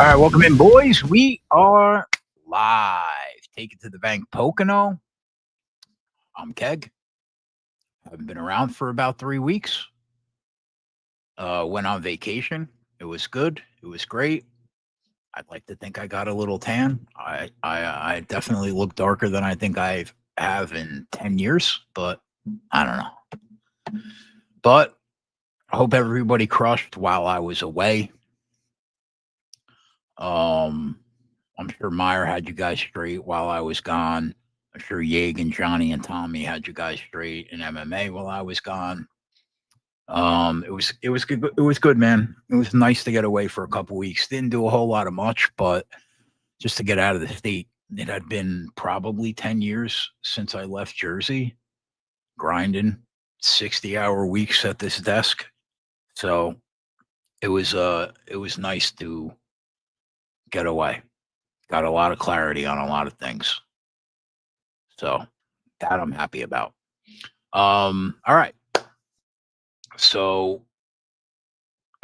All right, welcome in, boys. We are live. Take it to the bank, Pocono. I'm Keg. Haven't been around for about 3 weeks. Went on vacation. It was good. It was great. I'd like to think I got a little tan. I definitely look darker than I think I have in 10 years, but I don't know. But I hope everybody crushed while I was away. I'm sure Meyer had you guys straight while I was gone. I'm sure Yeg and Johnny and Tommy had you guys straight in MMA while I was gone. It was good. It was good, man. It was nice to get away for a couple weeks. Didn't do a whole lot of much, but just to get out of the state. It had been probably 10 years since I left Jersey, grinding 60-hour weeks at this desk. So it was nice to get away. Got a lot of clarity on a lot of things. So that I'm happy about. All right. So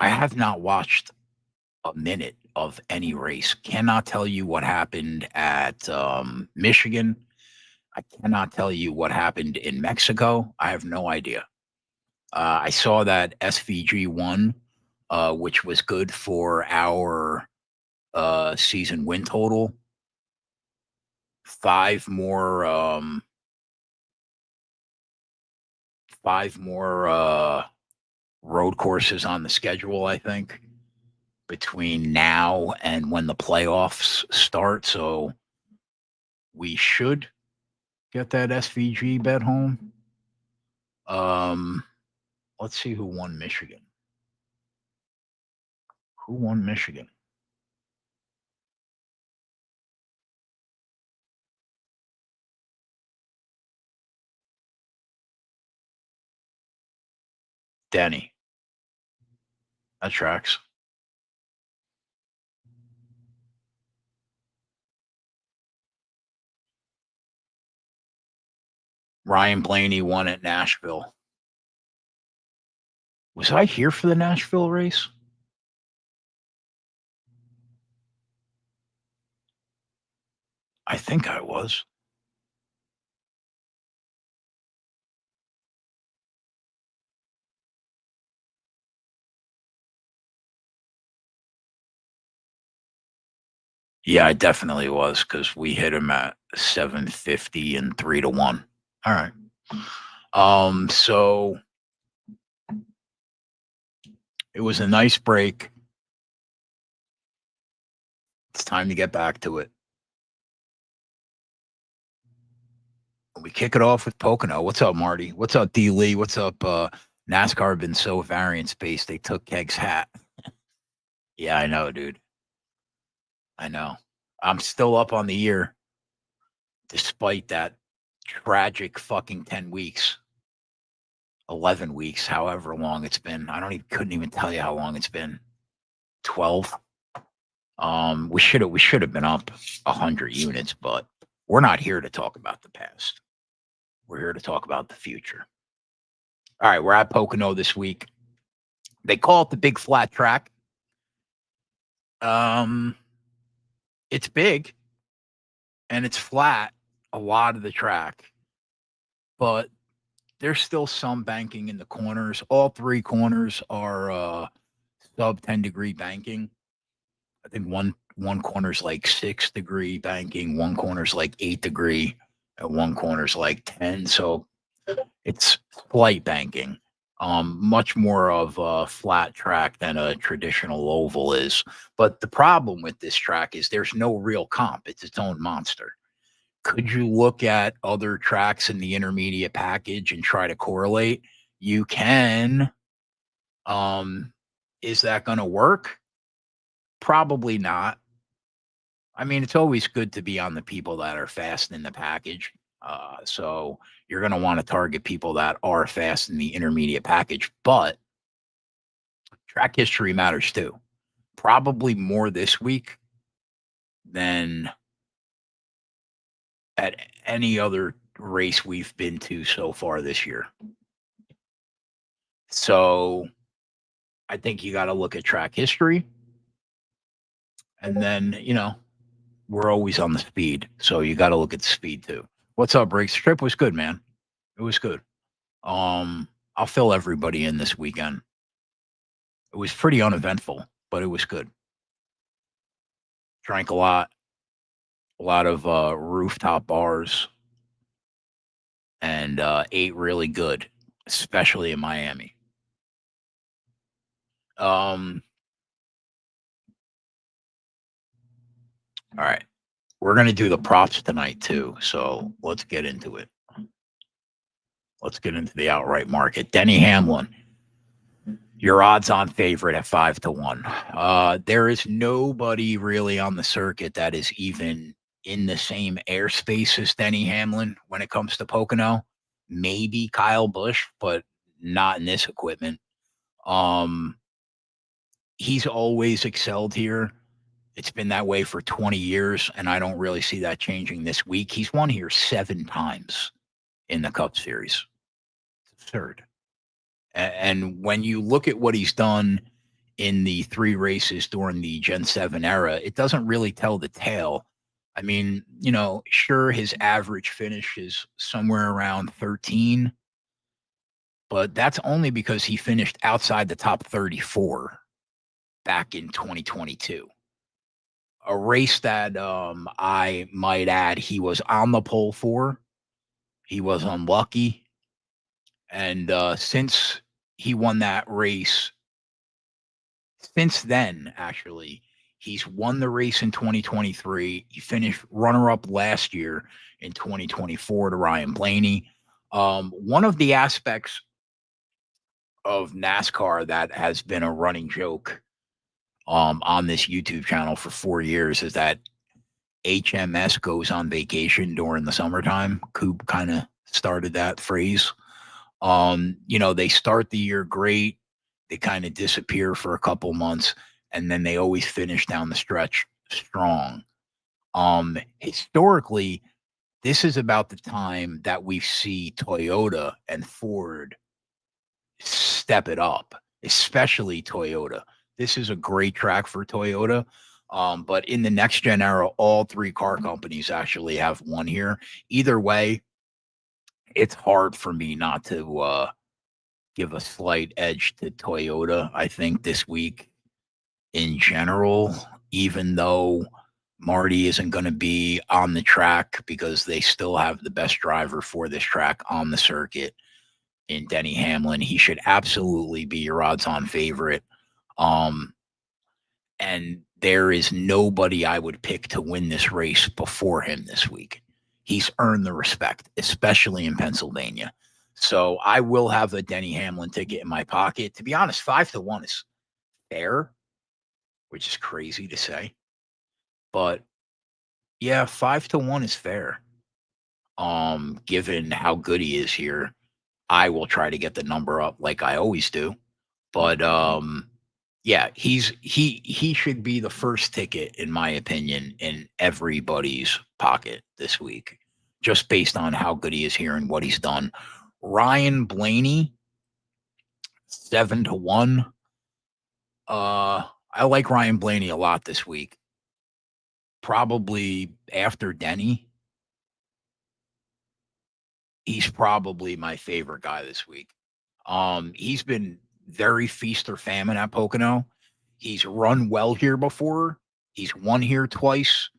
I have not watched a minute of any race. Cannot tell you what happened at Michigan. I cannot tell you what happened in Mexico. I have no idea. I saw that SVG won, which was good for our season win total. 5 more road courses on the schedule, I think, between now and when the playoffs start. So we should get that SVG bet home. Let's see who won Michigan. Who won Michigan? Denny. That tracks. Ryan Blaney won at Nashville. Was I here for the Nashville race? I think I was. Yeah, I definitely was because we hit him at 750 and 3-1. All right. So it was a nice break. It's time to get back to it. We kick it off with Pocono. What's up, Marty? What's up, D. Lee? What's up? NASCAR been so variance-based, they took Keg's hat. Yeah, I know, dude. I know. I'm still up on the year, despite that tragic fucking 10 weeks, 11 weeks, however long it's been. Couldn't even tell you how long it's been. 12. We should have been up 100 units, but we're not here to talk about the past. We're here to talk about the future. All right, we're at Pocono this week. They call it the big flat track. It's big and it's flat a lot of the track, but there's still some banking in the corners. All 3 corners are sub 10-degree banking. I think one corner's like 6-degree banking, one corner's like 8-degree, and one corner's like 10. So it's slight banking. Much more of a flat track than a traditional oval is. But the problem with this track is there's no real comp. It's its own monster. Could you look at other tracks in the intermediate package and try to correlate? You can. Is that going to work? Probably not. I mean, it's always good to be on the people that are fast in the package. So you're going to want to target people that are fast in the intermediate package, but track history matters too. Probably more this week than at any other race we've been to so far this year. So I think you got to look at track history. And then, we're always on the speed. So you got to look at the speed too. What's up, Briggs? The trip was good, man. It was good. I'll fill everybody in this weekend. It was pretty uneventful, but it was good. Drank a lot of rooftop bars, and ate really good, especially in Miami. Um, all right. We're going to do the props tonight, too. So let's get into it. Let's get into the outright market. Denny Hamlin, your odds on favorite at 5-1. There is nobody really on the circuit that is even in the same airspace as Denny Hamlin when it comes to Pocono. Maybe Kyle Busch, but not in this equipment. Um, he's always excelled here. It's been that way for 20 years, and I don't really see that changing this week. He's won here 7 times in the Cup Series. It's absurd. And when you look at what he's done in the 3 races during the Gen 7 era, it doesn't really tell the tale. I mean, sure, his average finish is somewhere around 13, but that's only because he finished outside the top 34 back in 2022. A race that I might add he was on the pole for. He was unlucky. And since he won that race, since then, actually, he's won the race in 2023. He finished runner up last year in 2024 to Ryan Blaney. One of the aspects of NASCAR that has been a running joke on this YouTube channel for 4 years is that HMS goes on vacation during the summertime. Coop kind of started that phrase. They start the year great. They kind of disappear for a couple months, and then they always finish down the stretch strong. Historically, this is about the time that we see Toyota and Ford step it up, especially Toyota. This is a great track for Toyota. But in the next gen era, all 3 car companies actually have won here. Either way, it's hard for me not to give a slight edge to Toyota, I think, this week in general, even though Marty isn't going to be on the track because they still have the best driver for this track on the circuit in Denny Hamlin. He should absolutely be your odds on favorite. And there is nobody I would pick to win this race before him this week. He's earned the respect, especially in Pennsylvania. So I will have a Denny Hamlin ticket in my pocket. To be honest, 5-1 is fair, which is crazy to say. But yeah, 5-1 is fair. Given how good he is here, I will try to get the number up like I always do. But yeah, he should be the first ticket, in my opinion, in everybody's pocket this week, just based on how good he is here and what he's done. Ryan Blaney, 7-1. I like Ryan Blaney a lot this week. Probably after Denny, he's probably my favorite guy this week. He's been very feast or famine at Pocono. He's run well here before. He's won here twice.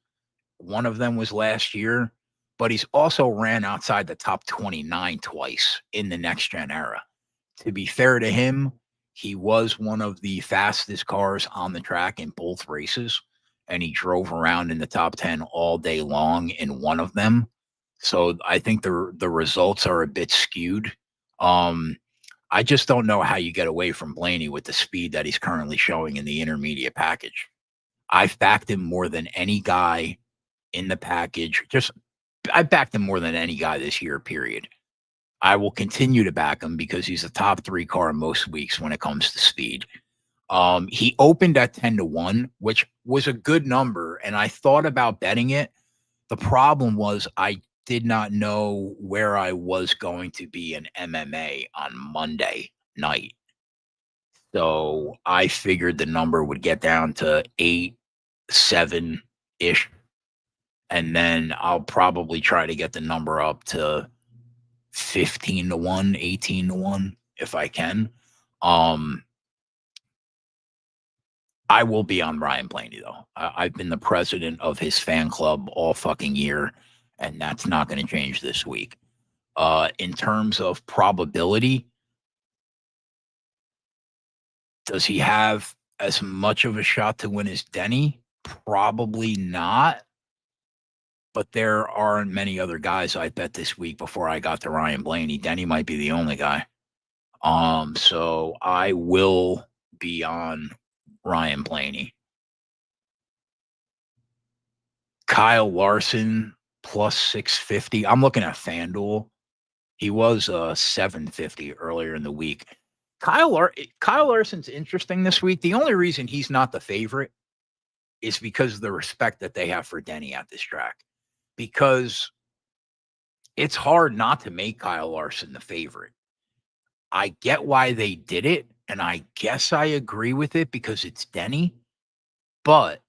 One of them was last year, but he's also ran outside the top 29 twice in the next gen era. To be fair to him, he was one of the fastest cars on the track in both races, and he drove around in the top 10 all day long in one of them. So I think the results are a bit skewed. I just don't know how you get away from Blaney with the speed that he's currently showing in the intermediate package. I've backed him more than any guy in the package. I backed him more than any guy this year, period. I will continue to back him because he's a top 3 car most weeks when it comes to speed. He opened at 10-1, which was a good number, and I thought about betting it. The problem was I did not know where I was going to be in MMA on Monday night. So I figured the number would get down to 8, 7-ish. And then I'll probably try to get the number up to 15-1, 18-1 if I can. I will be on Ryan Blaney though. I've been the president of his fan club all fucking year, and that's not going to change this week. In terms of probability, does he have as much of a shot to win as Denny? Probably not. But there aren't many other guys I bet this week before I got to Ryan Blaney. Denny might be the only guy. So I will be on Ryan Blaney. Kyle Larson plus 650. I'm looking at FanDuel. He was 750 earlier in the week. Kyle Larson's interesting this week. The only reason he's not the favorite is because of the respect that they have for Denny at this track. Because it's hard not to make Kyle Larson the favorite. I get why they did it, and I guess I agree with it because it's Denny. But,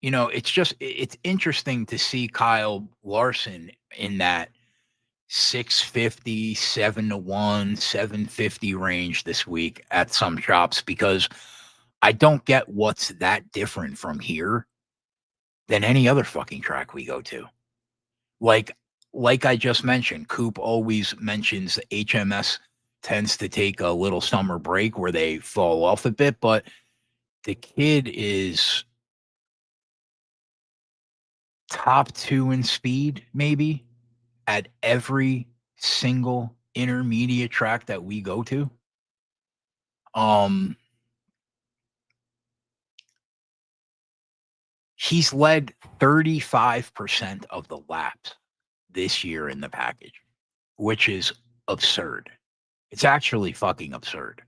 it's interesting to see Kyle Larson in that 650, 7-1, 750 range this week at some shops because I don't get what's that different from here than any other fucking track we go to. Like I just mentioned, Coop always mentions HMS tends to take a little summer break where they fall off a bit, but the kid is top 2 in speed, maybe, at every single intermediate track that we go to. He's led 35% of the laps this year in the package, which is absurd. It's actually fucking absurd.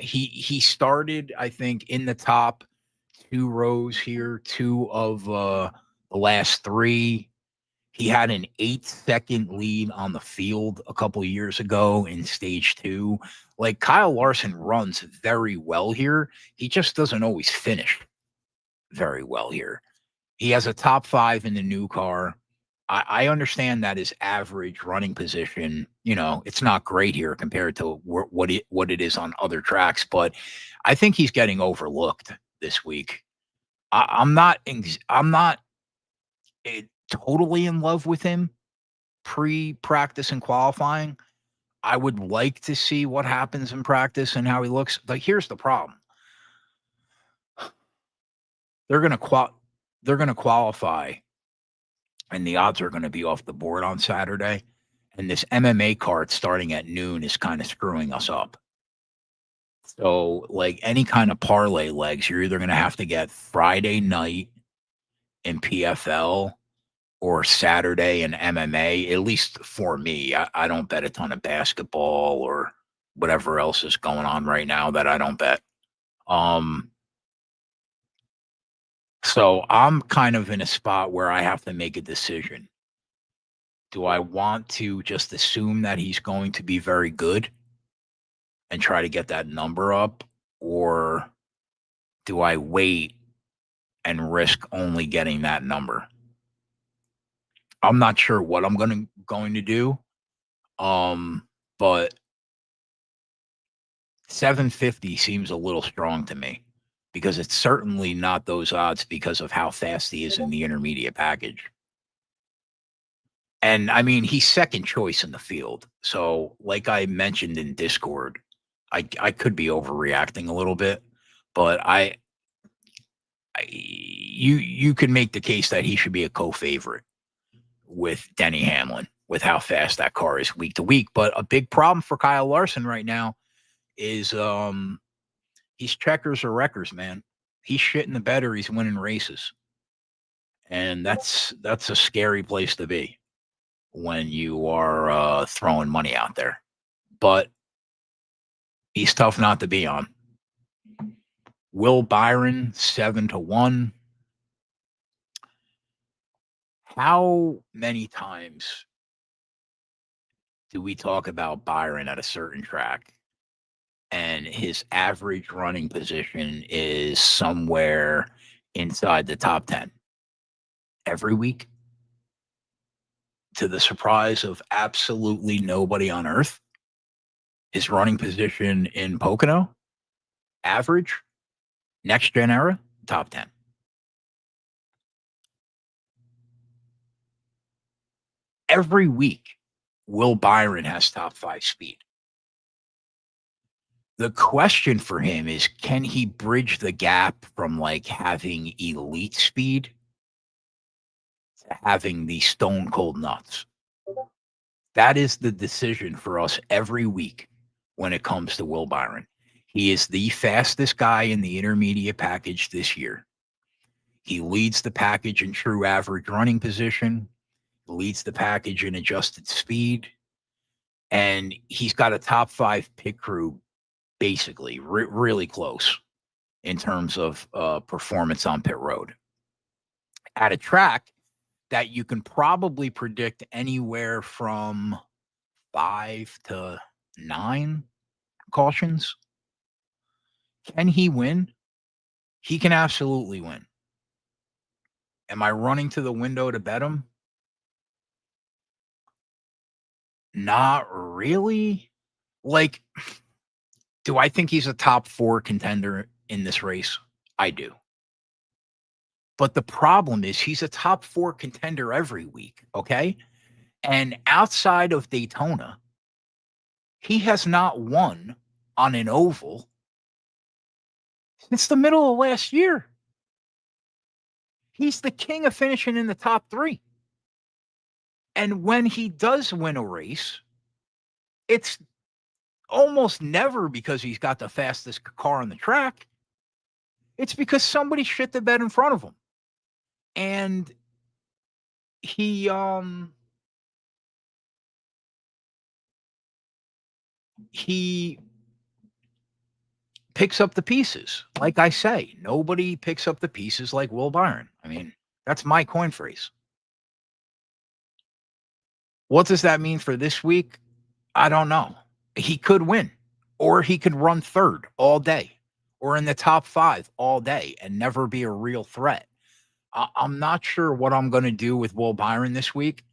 He started, I think, in the top 2 rows here, 2 of the last 3. He had an 8-second lead on the field a couple of years ago in stage 2. Like Kyle Larson runs very well here. He just doesn't always finish very well here. He has a top 5 in the new car. I understand that his average running position, it's not great here compared to what it is on other tracks, but I think he's getting overlooked this week. I'm not totally in love with him pre-practice and qualifying. I would like to see what happens in practice and how he looks. But here's the problem. They're going to qualify and the odds are going to be off the board on Saturday. And this MMA card starting at noon is kind of screwing us up. So, like any kind of parlay legs, you're either going to have to get Friday night in PFL or Saturday in MMA, at least for me. I don't bet a ton of basketball or whatever else is going on right now that I don't bet. So I'm kind of in a spot where I have to make a decision. Do I want to just assume that he's going to be very good and try to get that number up? Or do I wait and risk only getting that number? I'm not sure what I'm going to do. But 750 seems a little strong to me because it's certainly not those odds because of how fast he is in the intermediate package. And I mean, he's second choice in the field. So like I mentioned in Discord, I could be overreacting a little bit, but you can make the case that he should be a co-favorite with Denny Hamlin with how fast that car is week to week. But a big problem for Kyle Larson right now is he's checkers or wreckers, man. He's shitting the bed or he's winning races. And that's a scary place to be when you are throwing money out there. But he's tough not to be on. Will Byron, 7-1. How many times do we talk about Byron at a certain track and his average running position is somewhere inside the top 10 every week, to the surprise of absolutely nobody on earth. His running position in Pocono, average, next gen era, top 10. Every week, Will Byron has top 5 speed. The question for him is, can he bridge the gap from like having elite speed to having the stone cold nuts? That is the decision for us every week when it comes to Will Byron. He is the fastest guy in the intermediate package this year. He leads the package in true average running position, leads the package in adjusted speed, and he's got a top 5 pit crew, basically, really close in terms of performance on pit road. At a track that you can probably predict anywhere from 5 to 9 cautions. Can he win? He can absolutely win. Am I running to the window to bet him? Not really. Like, do I think he's a top 4 contender in this race? I do. But the problem is he's a top 4 contender every week, okay? And outside of Daytona, he has not won on an oval since the middle of last year. He's the king of finishing in the top 3. And when he does win a race, it's almost never because he's got the fastest car on the track. It's because somebody shit the bed in front of him. And he picks up the pieces. Like I say, nobody picks up the pieces like Will Byron. I mean, that's my coin phrase. What does that mean for this week? I don't know. He could win, or he could run third all day, or in the top 5 all day and never be a real threat. I'm not sure what I'm going to do with Will Byron this week,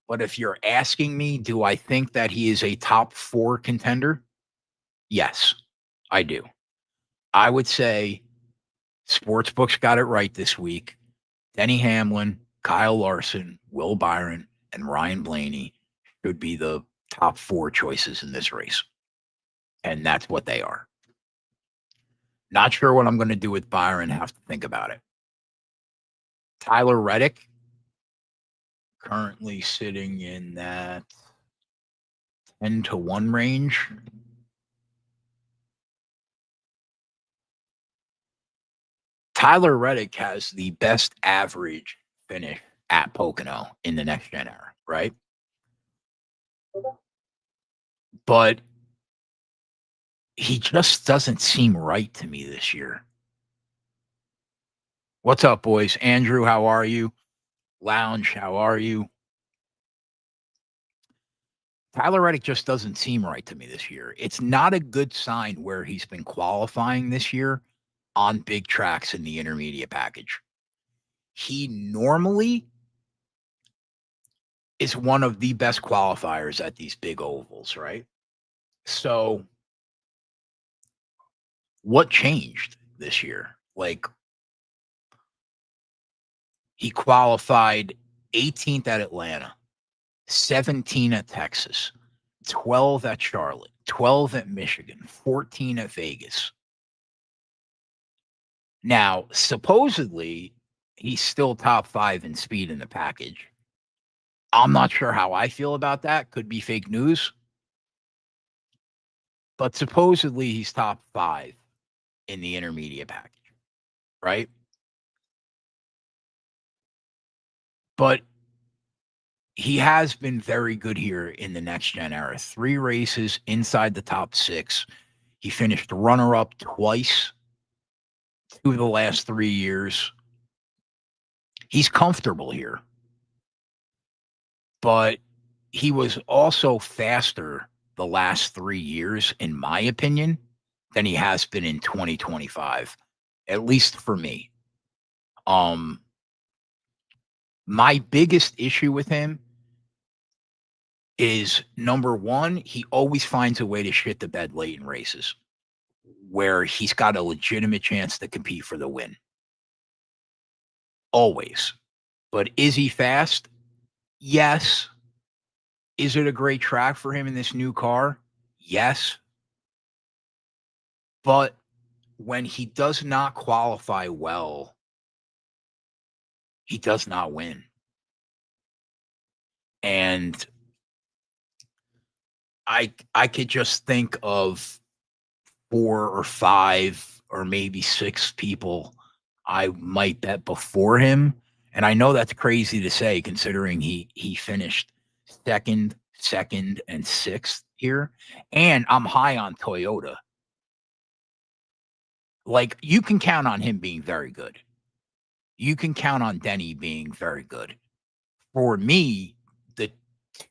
but if you're asking me, do I think that he is a top 4 contender? Yes, I do. I would say Sportsbooks got it right this week. Denny Hamlin, Kyle Larson, Will Byron, and Ryan Blaney should be the top 4 choices in this race. And that's what they are. Not sure what I'm going to do with Byron. Have to think about it. Tyler Reddick, currently sitting in that 10 to 1 range. Tyler Reddick has the best average finish at Pocono in the next gen era, right? But he just doesn't seem right to me this year. What's up, boys? Andrew, how are you? Lounge, how are you? Tyler Reddick just doesn't seem right to me this year. It's not a good sign where he's been qualifying this year on big tracks in the intermediate package. He normally is one of the best qualifiers at these big ovals, right? So what changed this year? Like, he qualified 18th at Atlanta, 17 at Texas, 12 at Charlotte, 12 at Michigan, 14 at Vegas. Now, supposedly, he's still top 5 in speed in the package. I'm not sure how I feel about that. Could be fake news. But supposedly, he's top 5 in the intermediate package, right? But he has been very good here in the next gen era. 3 races inside the top 6. He finished runner-up twice 2 of the last 3 years. He's comfortable here. But he was also faster the last 3 years, in my opinion, than he has been in 2025, at least for me. Um, my biggest issue with him is number one, he always finds a way to shit the bed late in races where he's got a legitimate chance to compete for the win. Always. But is he fast? Yes. Is it a great track for him in this new car? Yes. But when he does not qualify well, he does not win. And I could just think of 4 or 5 or maybe 6 people I might bet before him, and I know that's crazy to say considering he finished second, and 6th here, and I'm high on Toyota. Like, you can count on him being very good. You can count on Denny being very good. For me, the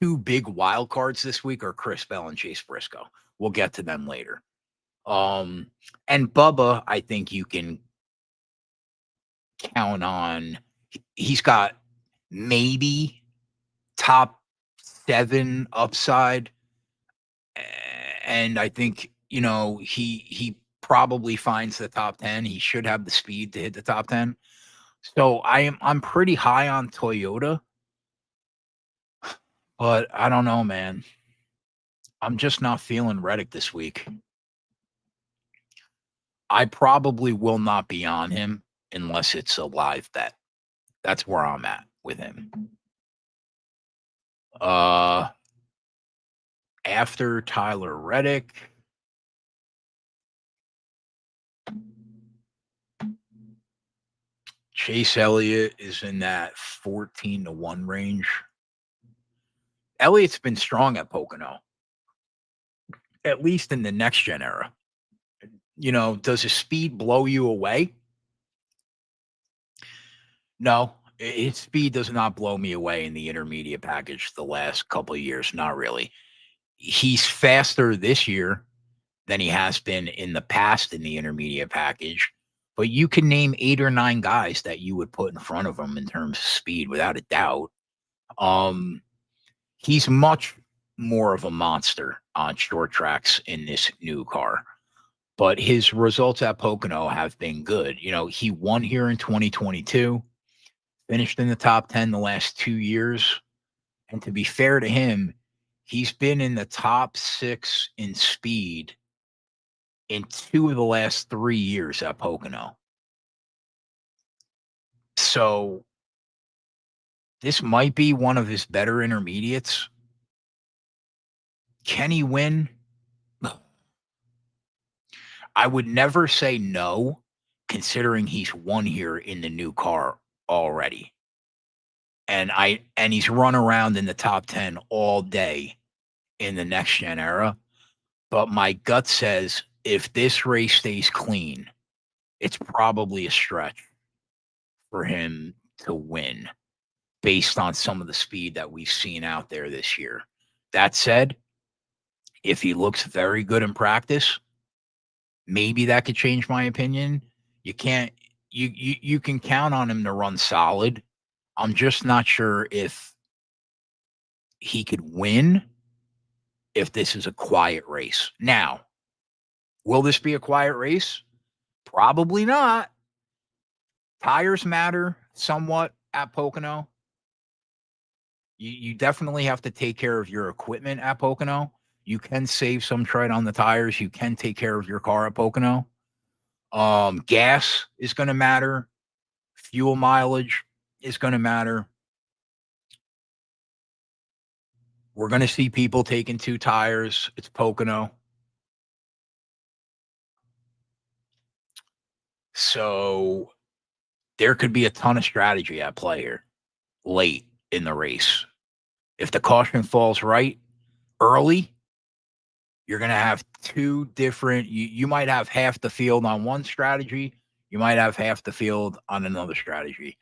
2 big wild cards this week are Chris Bell and Chase Briscoe. We'll get to them later. And Bubba, I think you can count on. He's got maybe top 7 upside, and I think he probably finds the top 10. He should have the speed to hit the top 10. So I'm pretty high on Toyota, but I don't know, man. I'm just not feeling Reddick this week. I probably will not be on him unless it's a live bet. That's where I'm at with him. After Tyler Reddick, Chase Elliott is in that 14-1 range. Elliott's been strong at Pocono, at least in the next gen era. Does his speed blow you away? No, his speed does not blow me away in the intermediate package the last couple of years. Not really. He's faster this year than he has been in the past in the intermediate package. But you can name 8 or 9 guys that you would put in front of him in terms of speed without a doubt. He's much more of a monster on short tracks in this new car. But his results at Pocono have been good. He won here in 2022, finished in the top 10 the last 2 years. And to be fair to him, he's been in the top 6 in speed in 2 of the last 3 years at Pocono. So this might be one of his better intermediates. Can he win? I would never say no, considering he's won here in the new car already. And he's run around in the top 10 all day in the next gen era. But my gut says if this race stays clean, it's probably a stretch for him to win based on some of the speed that we've seen out there this year. That said, if he looks very good in practice, maybe that could change my opinion. You can count on him to run solid. I'm just not sure if he could win if this is a quiet race. Now, will this be a quiet race? Probably not. Tires matter somewhat at Pocono. You definitely have to take care of your equipment at Pocono. You can save some tread on the tires. You can take care of your car at Pocono. Gas is going to matter. Fuel mileage is going to matter. We're going to see people taking 2 tires. It's Pocono. So there could be a ton of strategy at play here late in the race. If the caution falls right early, you're going to have 2 different, you might have half the field on one strategy. You might have half the field on another strategy.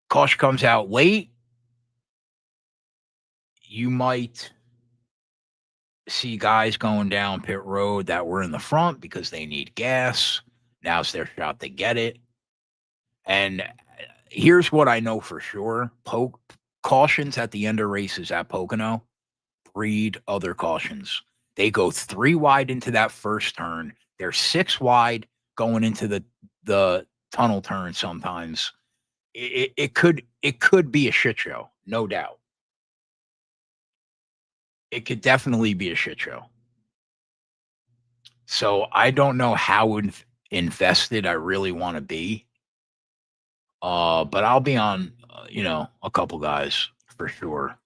Caution comes out late. You might see guys going down pit road that were in the front because they need gas. Now's their shot to get it. And here's what I know for sure: cautions at the end of races at Pocono breed other cautions. They go 3 wide into that first turn. They're 6 wide going into the tunnel turn sometimes. It could be a shit show, no doubt. It could definitely be a shit show. So I don't know how invested I really want to be. But I'll be on, a couple guys for sure.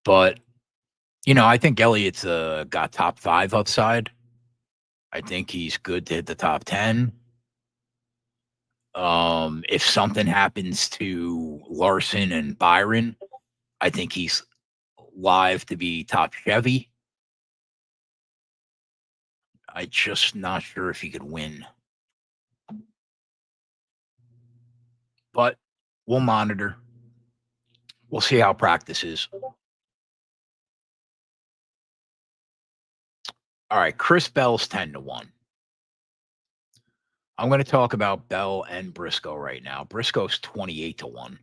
But I think Elliott's got top 5 upside. I think he's good to hit the top 10. If something happens to Larson and Byron, I think he's live to be top Chevy. I just not sure if he could win. But we'll monitor. We'll see how practice is. All right, Chris Bell's 10-1. I'm going to talk about Bell and Briscoe right now. Briscoe's 28-1.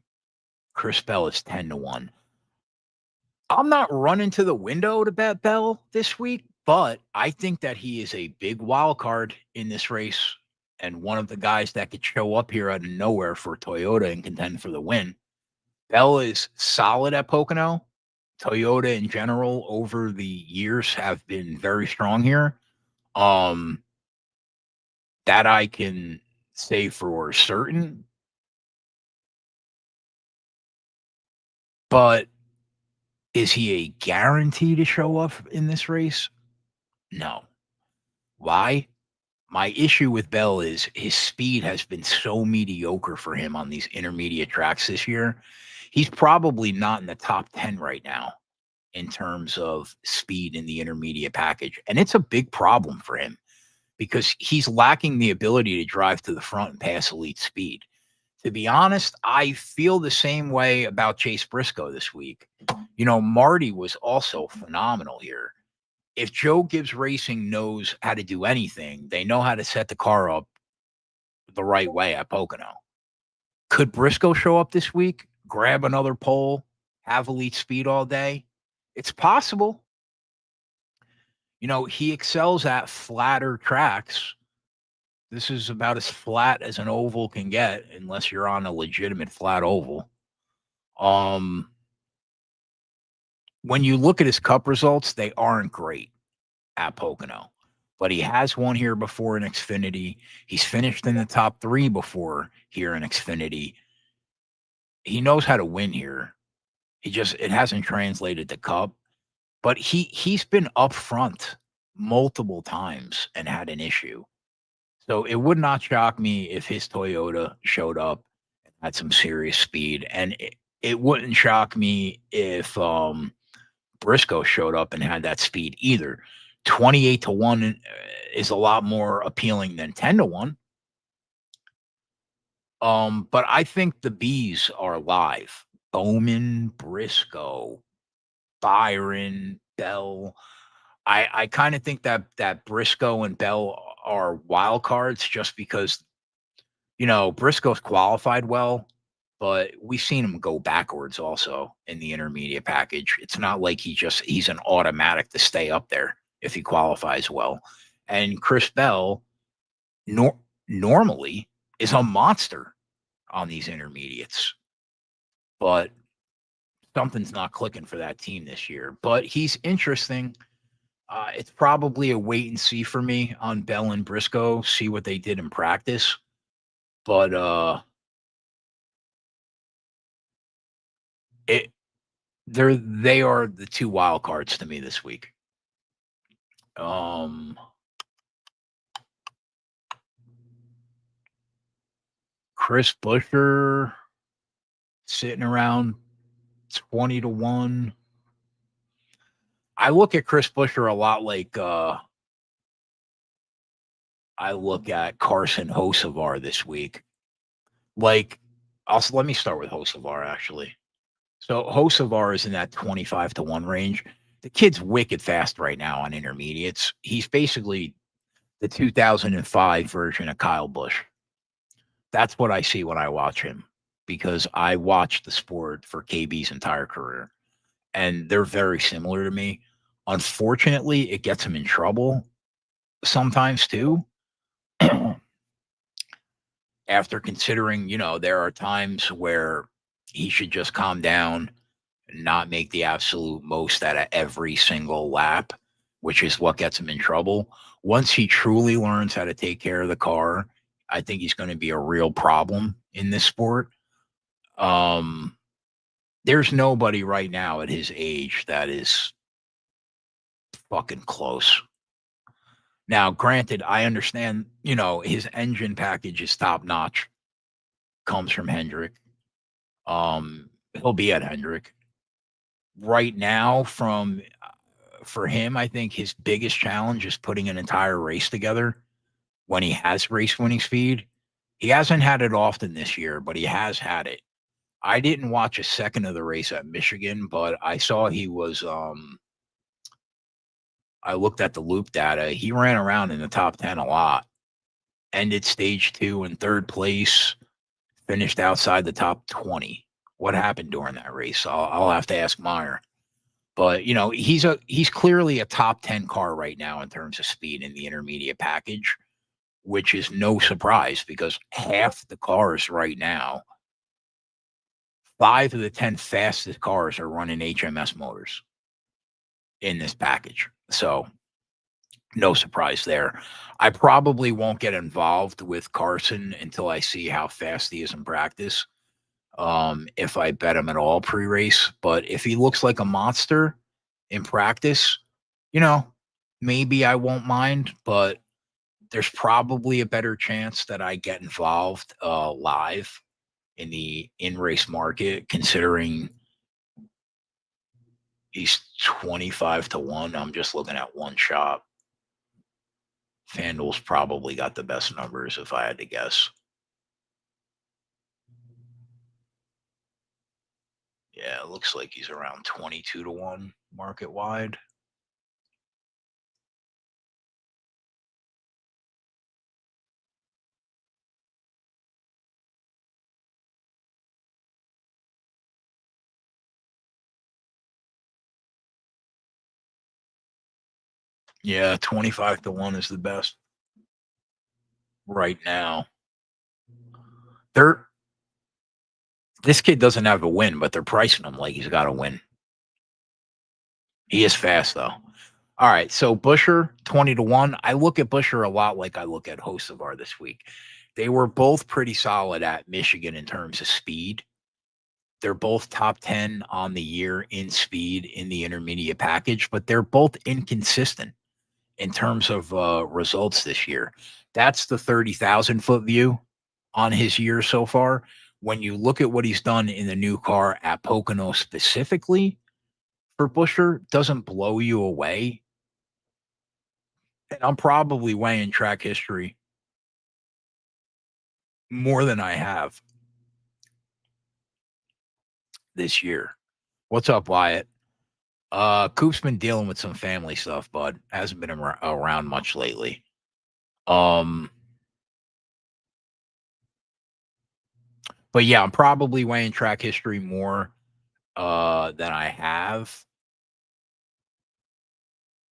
Chris Bell is 10-1. I'm not running to the window to bet Bell this week, but I think that he is a big wild card in this race and one of the guys that could show up here out of nowhere for Toyota and contend for the win. Bell is solid at Pocono. Toyota in general over the years have been very strong here. That I can say for certain. But is he a guarantee to show up in this race? No. Why? My issue with Bell is his speed has been so mediocre for him on these intermediate tracks this year. He's probably not in the top 10 right now in terms of speed in the intermediate package. And it's a big problem for him because he's lacking the ability to drive to the front and pass elite speed. To be honest, I feel the same way about Chase Briscoe this week. Marty was also phenomenal here. If Joe Gibbs Racing knows how to do anything, they know how to set the car up the right way at Pocono. Could Briscoe show up this week, grab another pole, have elite speed all day? It's possible. He excels at flatter tracks. This is about as flat as an oval can get, unless you're on a legitimate flat oval. When you look at his Cup results, they aren't great at Pocono. But he has won here before in Xfinity. He's finished in the top 3 before here in Xfinity. He knows how to win here. It hasn't translated to Cup. But he's been up front multiple times and had an issue. So it would not shock me if his Toyota showed up and had some serious speed. And it wouldn't shock me if Briscoe showed up and had that speed either. 28-1 is a lot more appealing than 10-1. But I think the Bs are live. Bowman, Briscoe, Byron, Bell. I kind of think that Briscoe and Bell are wild cards just because, Briscoe's qualified well, but we've seen him go backwards also in the intermediate package. It's not like he's an automatic to stay up there if he qualifies well. And Chris Bell normally is a monster on these intermediates, but something's not clicking for that team this year. But he's interesting. It's probably a wait and see for me on Bell and Briscoe, see what they did in practice. But they are the 2 wild cards to me this week. Chris Buescher sitting around 20-1. I look at Chris Buescher a lot like I look at Carson Hocevar this week. Let me start with Hocevar actually. So Hocevar is in that 25-1 range. The kid's wicked fast right now on intermediates. He's basically the 2005 version of Kyle Busch. That's what I see when I watch him, because I watched the sport for KB's entire career, and they're very similar to me. Unfortunately, it gets him in trouble sometimes too. After considering, there are times where he should just calm down and not make the absolute most out of every single lap, which is what gets him in trouble. Once he truly learns how to take care of the car, I think he's going to be a real problem in this sport. Um, there's nobody right now at his age that is fucking close. Now, granted, I understand, his engine package is top notch, comes from Hendrick. He'll be at Hendrick. Right now, for him, I think his biggest challenge is putting an entire race together when he has race winning speed. He hasn't had it often this year, but he has had it. I didn't watch a second of the race at Michigan, but I saw he was I looked at the loop data. He ran around in the top 10 a lot. Ended stage 2 in third place, finished outside the top 20. What happened during that race? I'll have to ask Meyer. But he's clearly a top 10 car right now in terms of speed in the intermediate package, which is no surprise because half the cars right now, 5 of the 10 fastest cars are running HMS motors in this package. So no surprise there. I probably won't get involved with Carson until I see how fast he is in practice. If I bet him at all pre-race, but if he looks like a monster in practice, you know, maybe I won't mind, but there's probably a better chance that I get involved live in the in-race market, considering he's 25-1. I'm just looking at one shop. FanDuel's probably got the best numbers if I had to guess. Yeah, it looks like he's around 22-1 market wide. Yeah, 25-1 is the best right now. This kid doesn't have a win, but they're pricing him like he's got a win. He is fast though. All right, so Busher 20-1. I look at Busher a lot like I look at Hocevar this week. They were both pretty solid at Michigan in terms of speed. They're both top 10 on the year in speed in the intermediate package, but they're both inconsistent in terms of results this year. That's the 30,000 foot view on his year so far. When you look at what he's done in the new car at Pocono specifically for Busher, doesn't blow you away. And I'm probably weighing track history more than I have this year. What's up, Wyatt? Coop's been dealing with some family stuff, bud. Hasn't been around much lately. But yeah, I'm probably weighing track history more than I have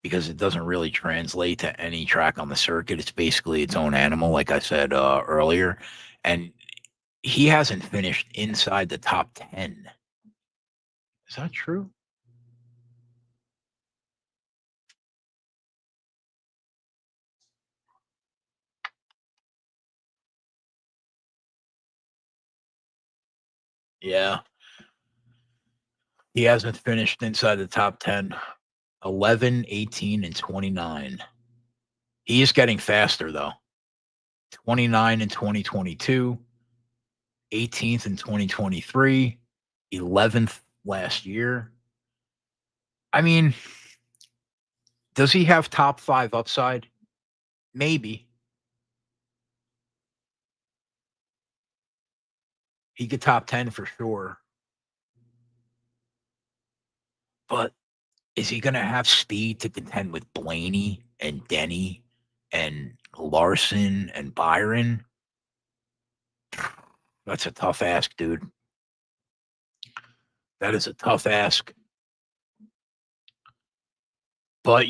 because it doesn't really translate to any track on the circuit. It's basically its own animal, like I said earlier. And he hasn't finished inside the top 10. Is that true? Yeah. He hasn't finished inside the top 10. 11, 18, and 29. He is getting faster, though. 29 in 2022, 18th in 2023, 11th last year. I mean, does he have top 5 upside? Maybe. He could top 10 for sure. But is he going to have speed to contend with Blaney and Denny and Larson and Byron? That's a tough ask, dude. That is a tough ask. But,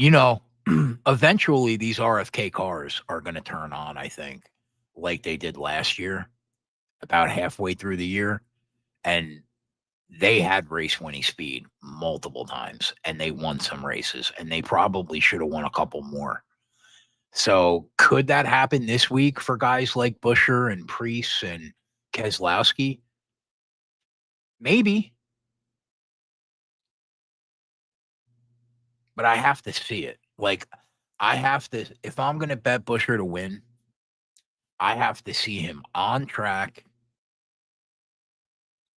eventually these RFK cars are gonna turn on, I think, like they did last year, about halfway through the year, and they had race-winning speed multiple times, and they won some races, and they probably shoulda won a couple more. So, could that happen this week for guys like Buescher and Preece and Keselowski? Maybe, but I have to see it. Like, I have to if I'm gonna bet Buescher to win, I have to see him on track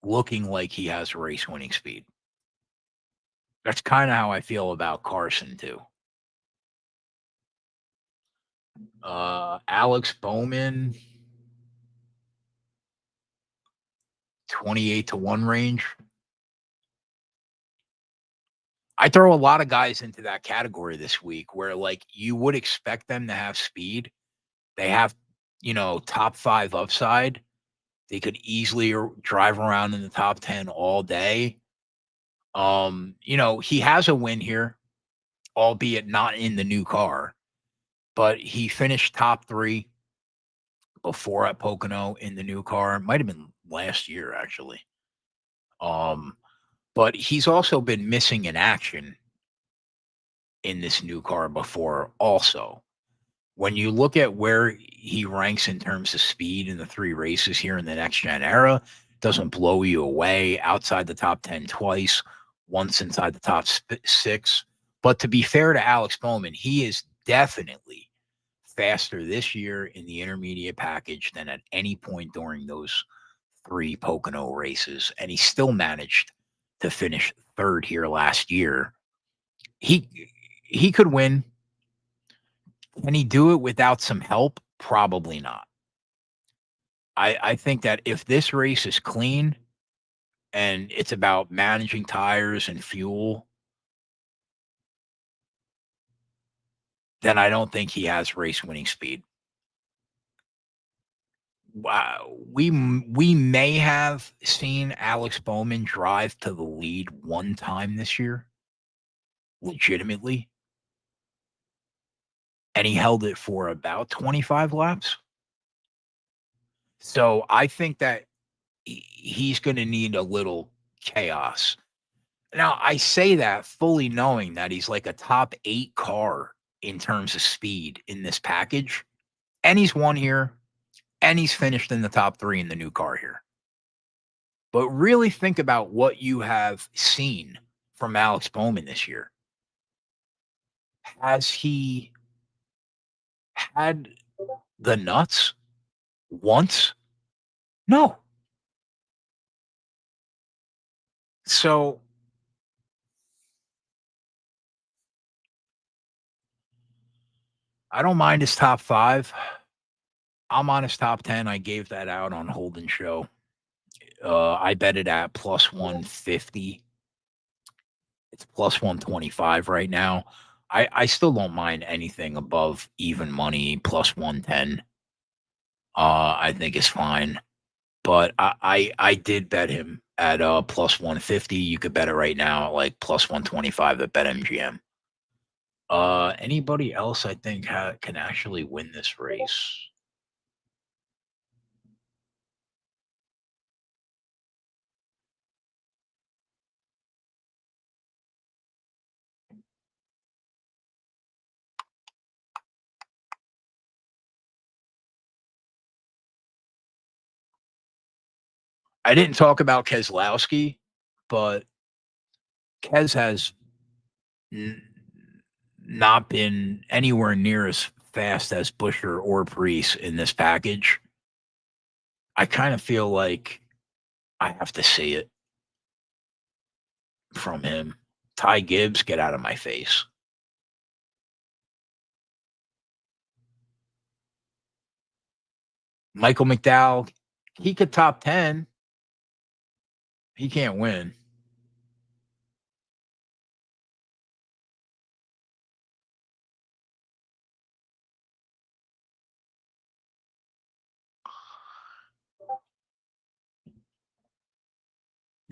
looking like he has race winning speed. That's kinda how I feel about Carson too. Alex Bowman, 28 to 1 range. I throw a lot of guys into that category this week where, like, you would expect them to have speed. They have, top 5 upside. They could easily drive around in the top 10 all day. He has a win here, albeit not in the new car, but he finished top 3 before at Pocono in the new car. Might have been last year actually. Um, but he's also been missing in action in this new car before also. When you look at where he ranks in terms of speed in the 3 races here in the next gen era, doesn't blow you away outside the top 10 twice, once inside the top 6. But to be fair to Alex Bowman, he is definitely faster this year in the intermediate package than at any point during those 3 Pocono races, and he still managed to finish 3rd here last year. He he could win. Can he do it without some help? Probably not. I think that if this race is clean and it's about managing tires and fuel, then I don't think he has race winning speed. Wow, we may have seen Alex Bowman drive to the lead one time this year, legitimately, and he held it for about 25 laps. So I think that he's going to need a little chaos. Now, I say that fully knowing that he's like a top 8 car in terms of speed in this package, and he's won here, and he's finished in the top 3 in the new car here. But really think about what you have seen from Alex Bowman this year. Has he had the nuts once? No. So I don't mind his top 5. I'm on his top 10. I gave that out on Holden Show. I bet it at plus 150. It's plus 125 right now. I still don't mind anything above even money, plus 110. I think is fine. But I did bet him at plus 150. You could bet it right now at like plus 125 at BetMGM. Anybody else I think can actually win this race? I didn't talk about Keselowski, but Kes has n- not been anywhere near as fast as Buescher or Preece in this package. I kind of feel like I have to see it from him. Ty Gibbs, get out of my face. Michael McDowell, he could top 10. He can't win.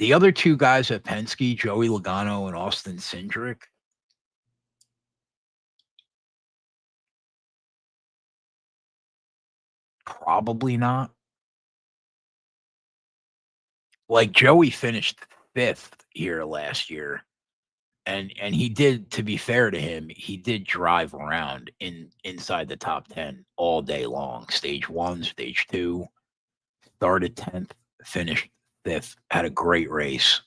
The other two guys at Penske, Joey Logano and Austin Cindric, probably not. Like Joey finished 5th here last year. And he did, to be fair to him, he did drive around inside the top 10 all day long. Stage 1, stage 2, started 10th, finished 5th, had a great race.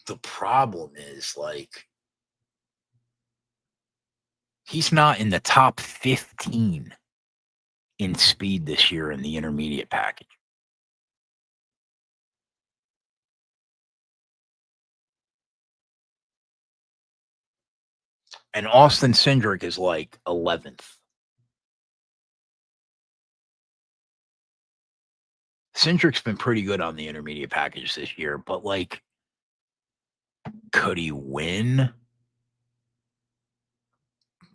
The problem is, like, he's not in the top 15 in speed this year in the intermediate package. And Austin Cindric is like 11th. Cindric's been pretty good on the intermediate package this year, but like, could he win?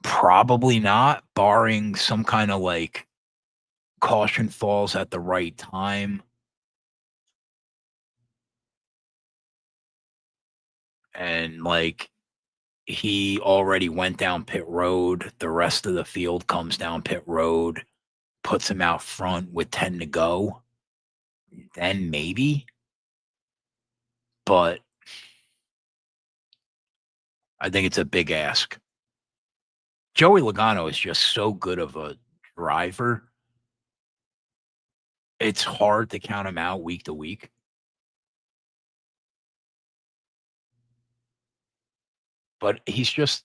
Probably not, barring some kind of like caution falls at the right time. And like, he already went down pit road. The rest of the field comes down pit road, puts him out front with 10 to go. Then maybe. But I think it's a big ask. Joey Logano is just so good of a driver. It's hard to count him out week to week. But he's just,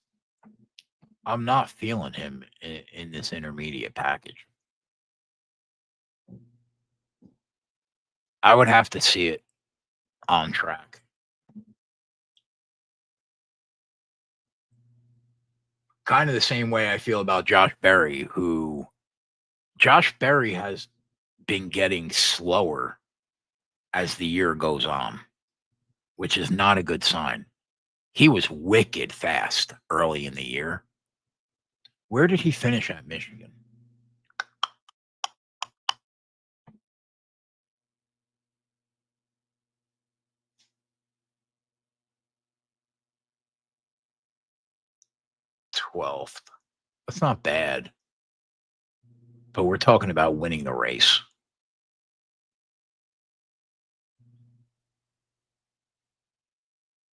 I'm not feeling him in this intermediate package. I would have to see it on track. Kind of the same way I feel about Josh Berry, who Josh Berry has been getting slower as the year goes on, which is not a good sign. He was wicked fast early in the year. Where did he finish at Michigan? Twelfth. That's not bad. But we're talking about winning the race.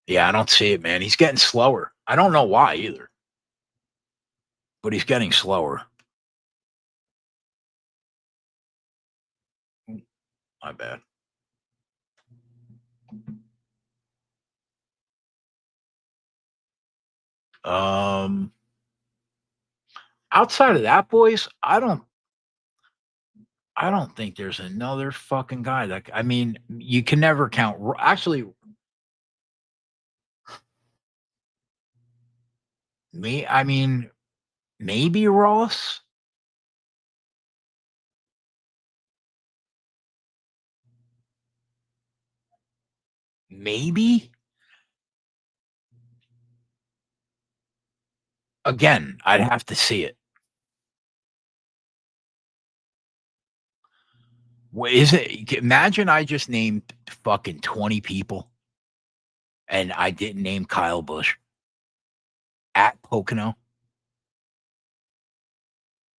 Yeah, I don't see it, man. He's getting slower. I don't know why either, but he's getting slower. My bad. Um, Outside of that, boys, I don't think there's another fucking guy that, I mean, you can never count. Actually, I mean, maybe Ross. Maybe. Again, I'd have to see it. Is it? Imagine I just named fucking 20 people and I didn't name Kyle Busch at Pocono.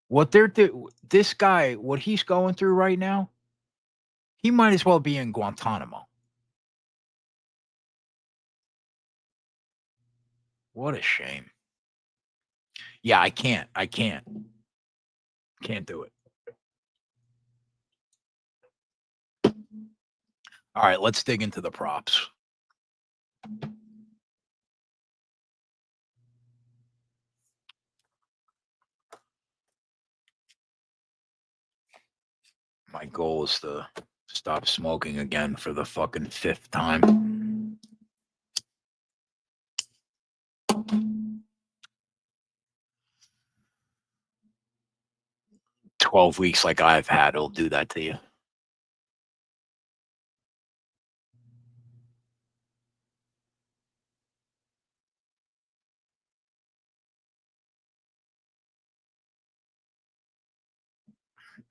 What this guy, what he's going through right now, he might as well be in Guantanamo. What a shame. Yeah, I can't. Can't do it. All right, let's dig into the props. My goal is to stop smoking again for the fucking 5th time. 12 weeks like I've had will do that to you.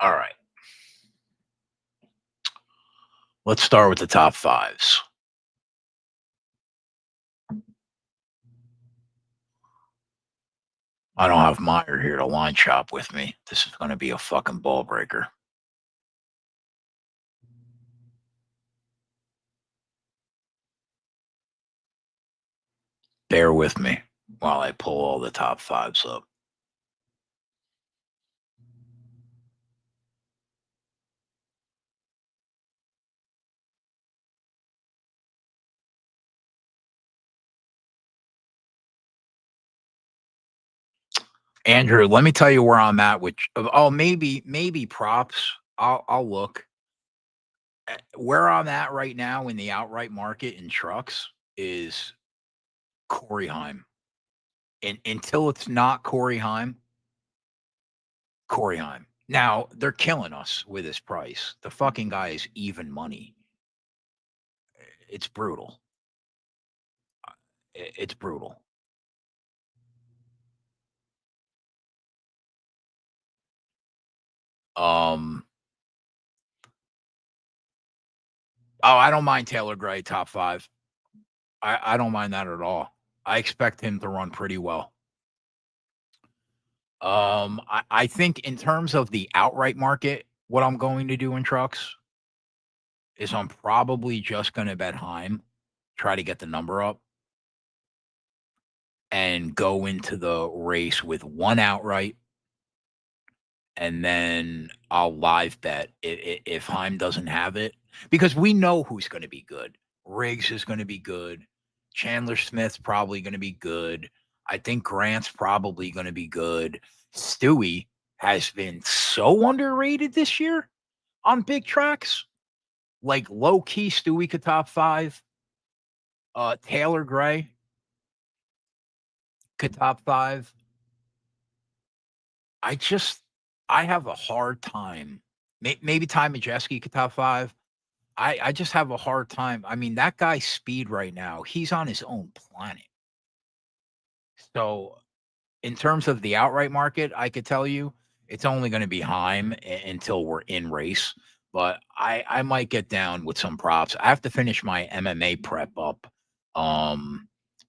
All right. Let's start with the top fives. I don't have Meyer here to line shop with me. This is going to be a fucking ball breaker. Bear with me while I pull all the top fives up. Andrew, let me tell you where I'm at. Which maybe props. I'll look. Where I'm at right now in the outright market in trucks is Corey Heim. And until it's not Corey Heim. Now they're killing us with his price. The fucking guy is even money. It's brutal. It's brutal. Oh, I don't mind Taylor Gray top five. I don't mind that at all. I expect him to run pretty well. I think in terms of the outright market, what I'm going to do in trucks is I'm probably just going to bet Heim, try to get the number up, and go into the race with one outright, and then I'll live bet if Heim doesn't have it, because we know who's going to be good. Riggs is going to be good. Chandler Smith's probably going to be good. I think Grant's probably going to be good. Stewie has been so underrated this year on big tracks. Like low key, Stewie could top five. Taylor Gray could top five. I have a hard time. Maybe Ty Majeski could top five. I just have a hard time. I mean, that guy's speed right now, he's on his own planet. So, in terms of the outright market, I could tell you it's only going to be Heim until we're in race. But I might get down with some props. I have to finish my MMA prep up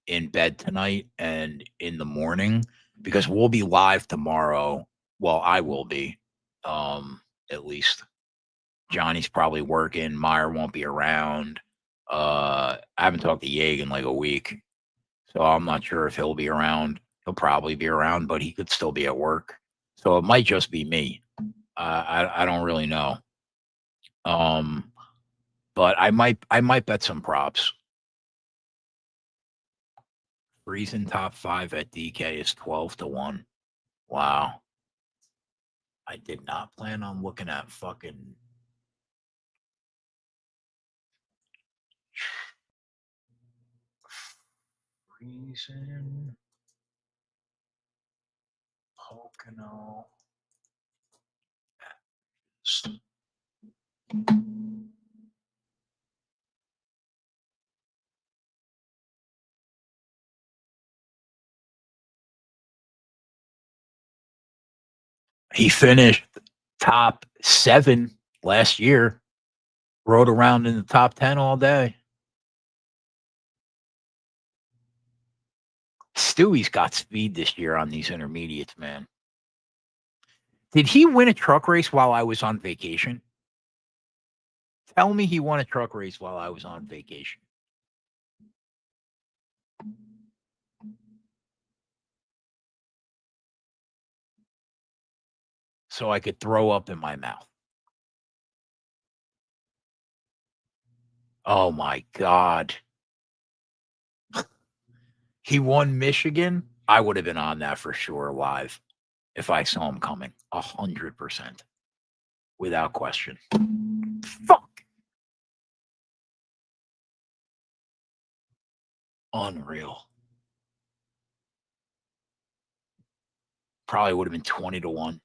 in bed tonight and in the morning because we'll be live tomorrow. Well, I will be, at least. Johnny's probably working. Meyer won't be around. I haven't talked to Yeg in like a week, so I'm not sure if he'll be around. He'll probably be around, but he could still be at work. So it might just be me. I don't really know. Um, but I might bet some props. Reason top five at DK is 12-1. Wow. I did not plan on looking at fucking reason Pocono. He finished top 7 last year. Rode around in the top 10 all day. Stewie's got speed this year on these intermediates, man. Did he win a truck race while I was on vacation? Tell me he won a truck race while I was on vacation. So I could throw up in my mouth. Oh my God. He won Michigan. I would have been on that for sure live if I saw him coming. 100%. Without question. Fuck. Unreal. Probably would have been 20-1.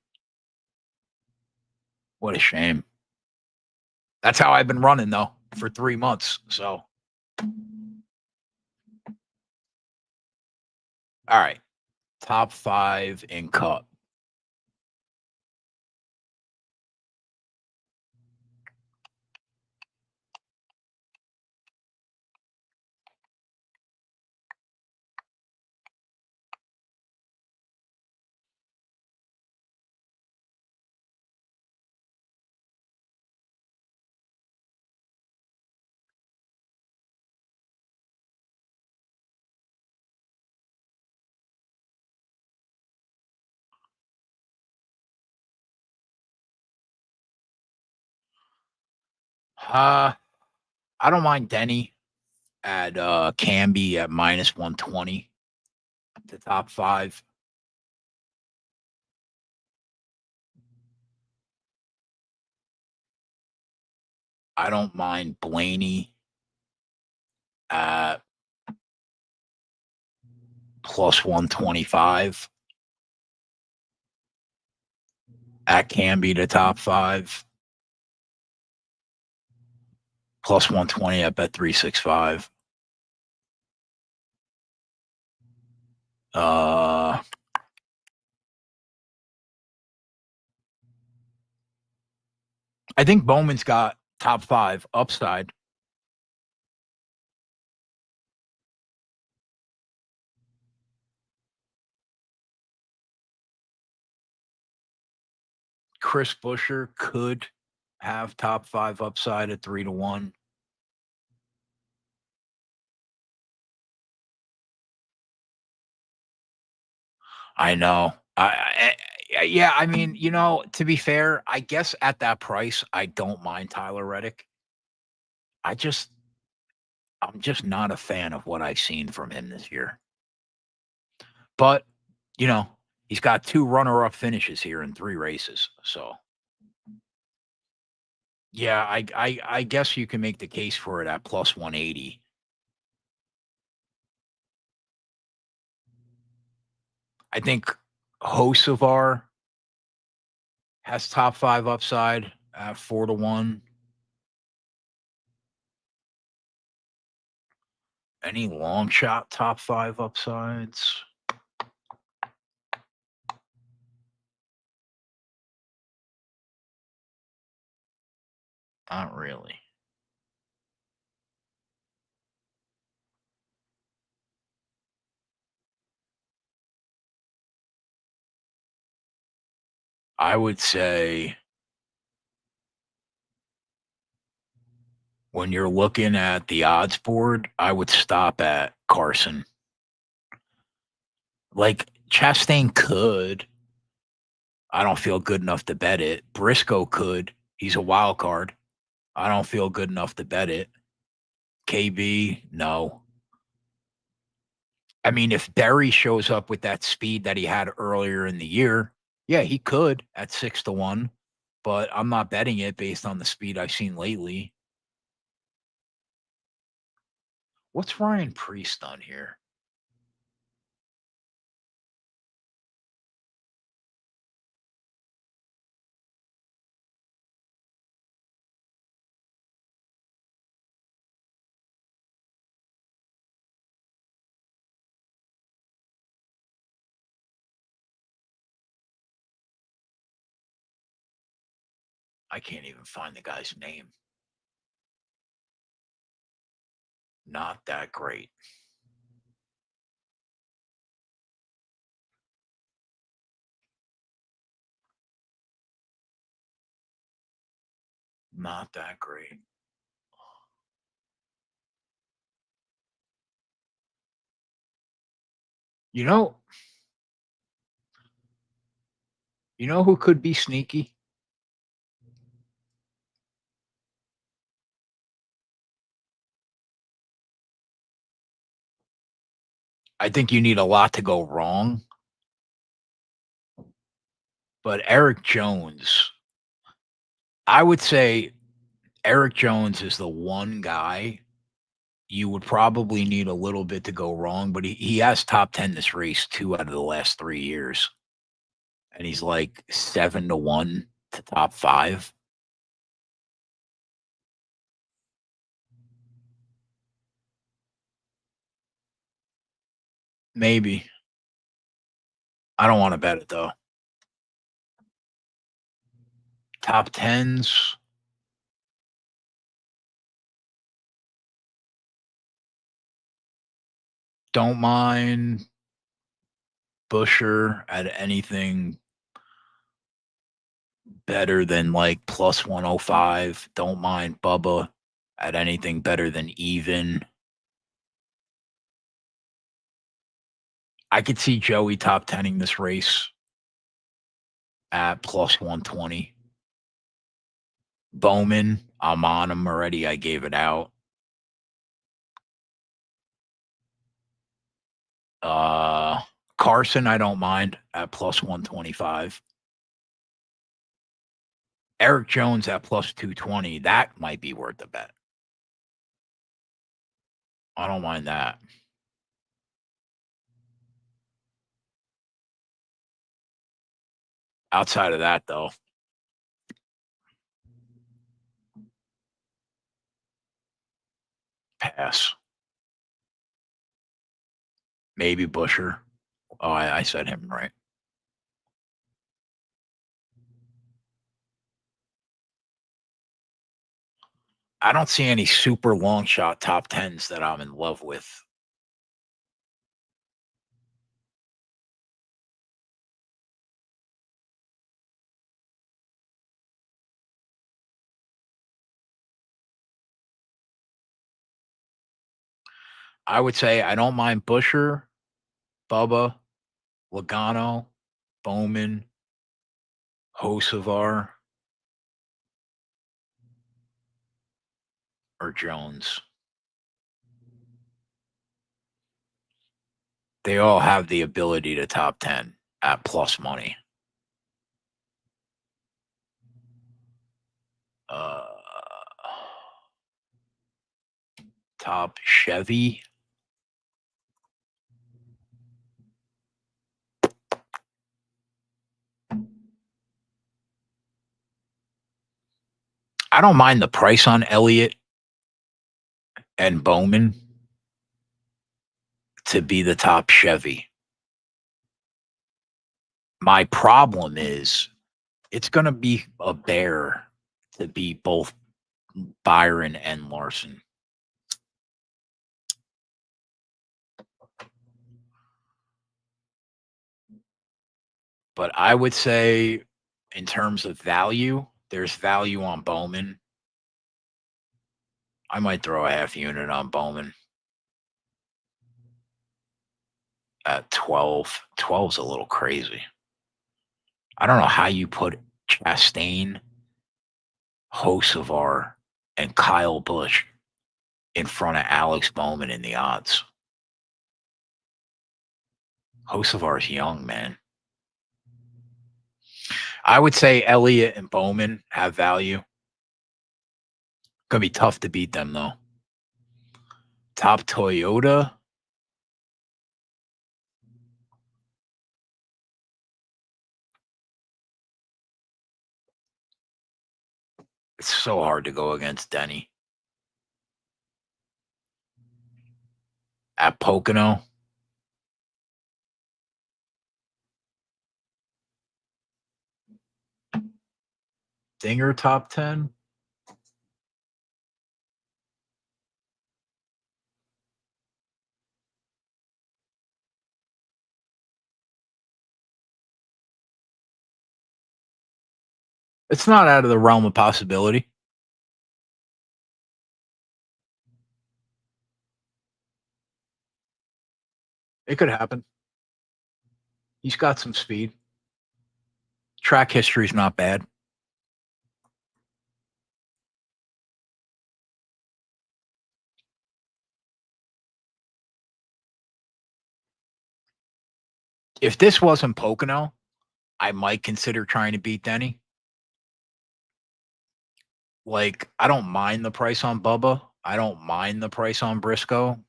What a shame. That's how I've been running though for 3 months. So, all right. Top 5 in Cup. I don't mind Denny at Camby at -120. The top 5. I don't mind Blaney at +125. At Camby, the top 5. +120 at Bet365. Uh, I think Bowman's got top 5 upside. Chris Buescher could have top 5 upside at 3-1. I know. Yeah, I mean, to be fair, I guess at that price, I don't mind Tyler Reddick. I'm just not a fan of what I've seen from him this year. But, he's got 2 runner-up finishes here in 3 races. So, yeah, I guess you can make the case for it at +180. I think Hocevar has top 5 upside at 4-1. Any long shot top 5 upsides? Not really. I would say when you're looking at the odds board, I would stop at Carson. Like, Chastain could. I don't feel good enough to bet it. Briscoe could. He's a wild card. I don't feel good enough to bet it. KB, no. I mean, if Berry shows up with that speed that he had earlier in the year, yeah, he could at 6-1, but I'm not betting it based on the speed I've seen lately. What's Ryan Priest done here? I can't even find the guy's name. Not that great. Not that great. You know, who could be sneaky? I think you need a lot to go wrong, but Eric Jones, I would say Eric Jones is the one guy you would probably need a little bit to go wrong, but he has top 10 this race 2 out of the last 3 years. And he's like 7-1 to top 5. Maybe. I don't want to bet it though. Top 10s. Don't mind Busher at anything better than like +105. Don't mind Bubba at anything better than even. I could see Joey top 10ing this race at +120. Bowman, I'm on him already. I gave it out. Uh, Carson, I don't mind at plus 125. Eric Jones at plus 220. That might be worth a bet. I don't mind that. Outside of that, though, pass. Maybe Busher. Oh, I said him right. I don't see any super long shot top tens that I'm in love with. I would say I don't mind Busher, Bubba, Logano, Bowman, Hocevar, or Jones. They all have the ability to top 10 at plus money. Uh, Top Chevy. I don't mind the price on Elliott and Bowman to be the top Chevy. My problem is it's going to be a bear to be both Byron and Larson. But I would say, in terms of value, there's value on Bowman. I might throw a half unit on Bowman at 12. 12's a little crazy. I don't know how you put Chastain, Hocevar, and Kyle Busch in front of Alex Bowman in the odds. Hocevar's young, man. I would say Elliott and Bowman have value. Gonna be tough to beat them though. Top Toyota. It's so hard to go against Denny. At Pocono. Dinger top 10. It's not out of the realm of possibility. It could happen. He's got some speed. Track history's not bad. If this wasn't Pocono, I might consider trying to beat Denny. Like, I don't mind the price on Bubba. I don't mind the price on Briscoe.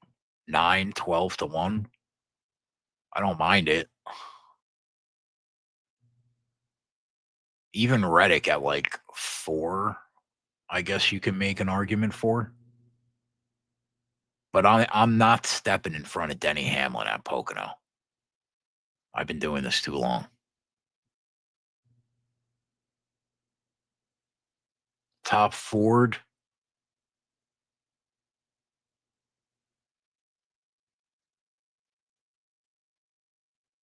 9, 12 to 1. I don't mind it. Even Reddick at like 4, I guess you can make an argument for. But I'm not stepping in front of Denny Hamlin at Pocono. I've been doing this too long. Top Ford.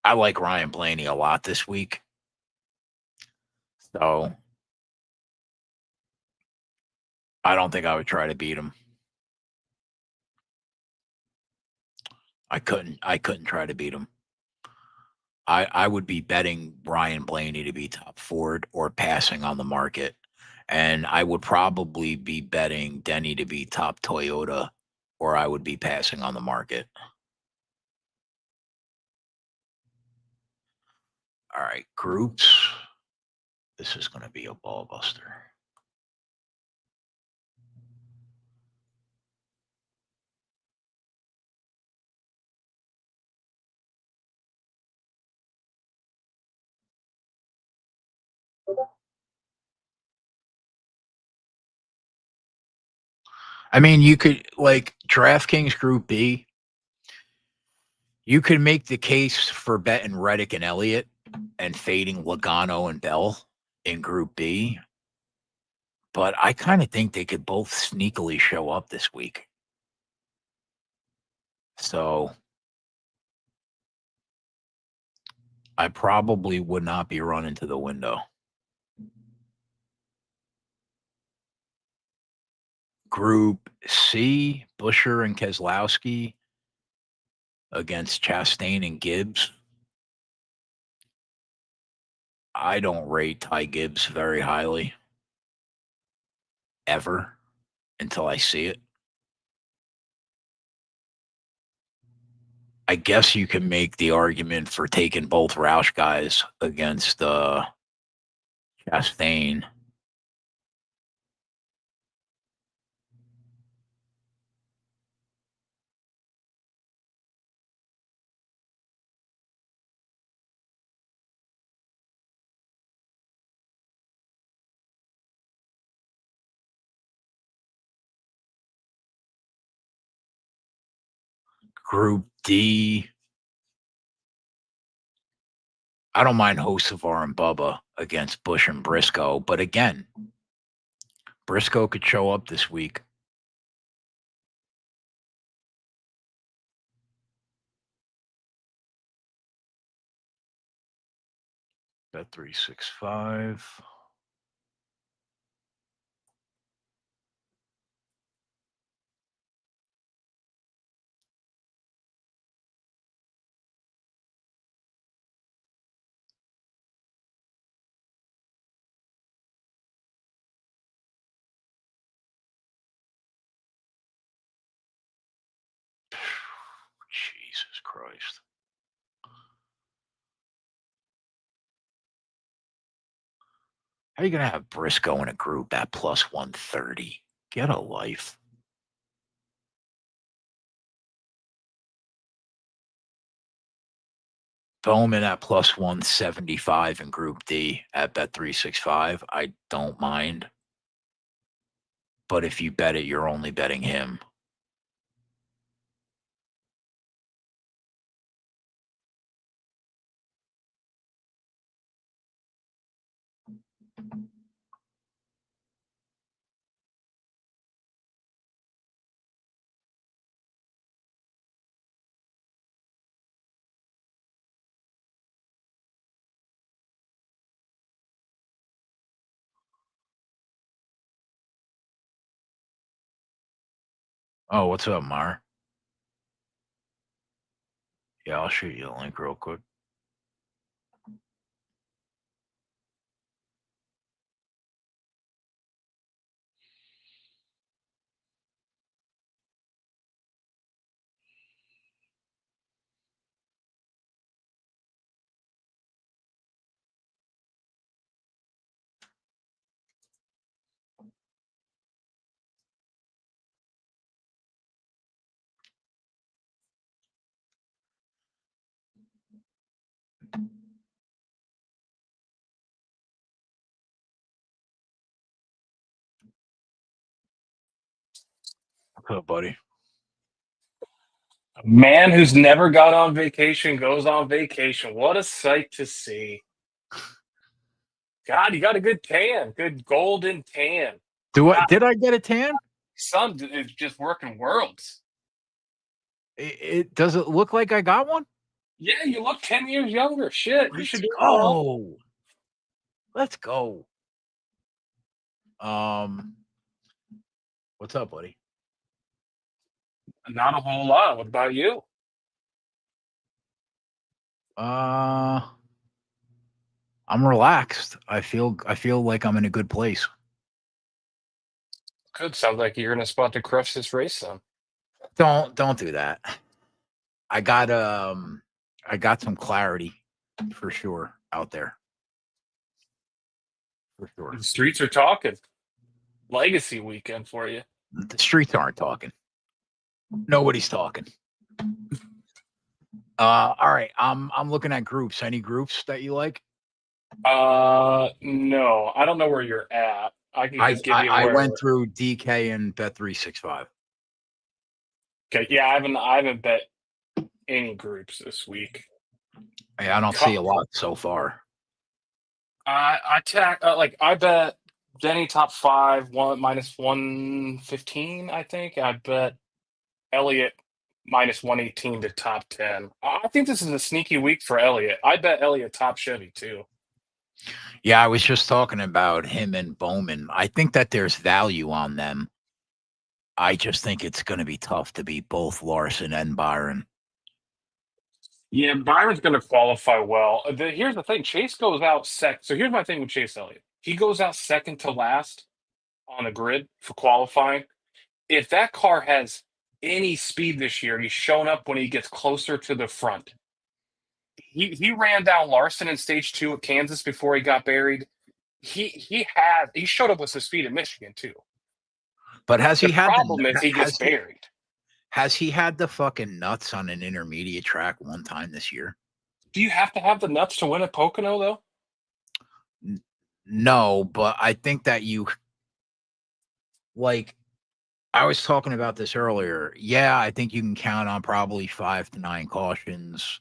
I like Ryan Blaney a lot this week. So I don't think I would try to beat him. I couldn't try to beat him. I would be betting Ryan Blaney to be top Ford or passing on the market And I would probably be betting Denny to be top Toyota, or I would be passing on the market. All right, groups. This is going to be a ball buster. I mean, you could like DraftKings Group B. You could make the case for betting Reddick and Elliott and fading Logano and Bell in Group B, but I kind of think they could both sneakily show up this week. So I probably would not be running to the window. Group C, Busher and Keselowski against Chastain and Gibbs. I don't rate Ty Gibbs very highly ever until I see it. I guess you can make the argument for taking both Roush guys against Chastain. Group D, I don't mind Hocevar and Bubba against Bush and Briscoe, but again, Briscoe could show up this week. Bet 365. Jesus Christ. How are you going to have Briscoe in a group at plus 130? Get a life. Bowman at plus 175 in Group D at Bet 365. I don't mind. But if you bet it, you're only betting him. Oh, what's up, Mar? Yeah, I'll shoot you a link real quick. What's up, buddy? A man who's never got on vacation goes on vacation. What a sight to see. God, you got a good tan, good golden tan. Did I get a tan? Son is just working worlds. Does it look like I got one? Yeah, you look 10 years younger. Shit, you should do it more often. Let's go. What's up, buddy? Not a whole lot. What about you? I'm relaxed. I feel like I'm in a good place. Good. Sounds like you're in a spot to crush this race then. Don't do that. I got some clarity for sure out there. For sure. The streets are talking. Legacy weekend for you. The streets aren't talking. Nobody's talking. All right. I'm looking at groups. Any groups that you like? No, I don't know where you're at. I can just give you I where. went through DK and Bet365. Okay, yeah, I haven't bet any groups this week. Hey, I don't see a lot so far. I bet Denny top 5 minus 115. I think I bet Elliott minus 118 to top 10. I think this is a sneaky week for Elliott. I bet Elliott top Chevy too. Yeah, I was just talking about him and Bowman. I think that there's value on them. I just think it's going to be tough to beat both Larson and Byron. Yeah, Byron's going to qualify well. Here's the thing: Chase goes out second. So here's my thing with Chase Elliott: he goes out second to last on the grid for qualifying. If that car has any speed this year, he's shown up when he gets closer to the front. He ran down Larson in stage 2 at Kansas before he got buried. He showed up with some speed at Michigan too. But has he had the problem is he gets buried. Has he had the fucking nuts on an intermediate track one time this year? Do you have to have the nuts to win at Pocono though? No, but I think that I was talking about this earlier. Yeah, I think you can count on probably 5 to 9 cautions.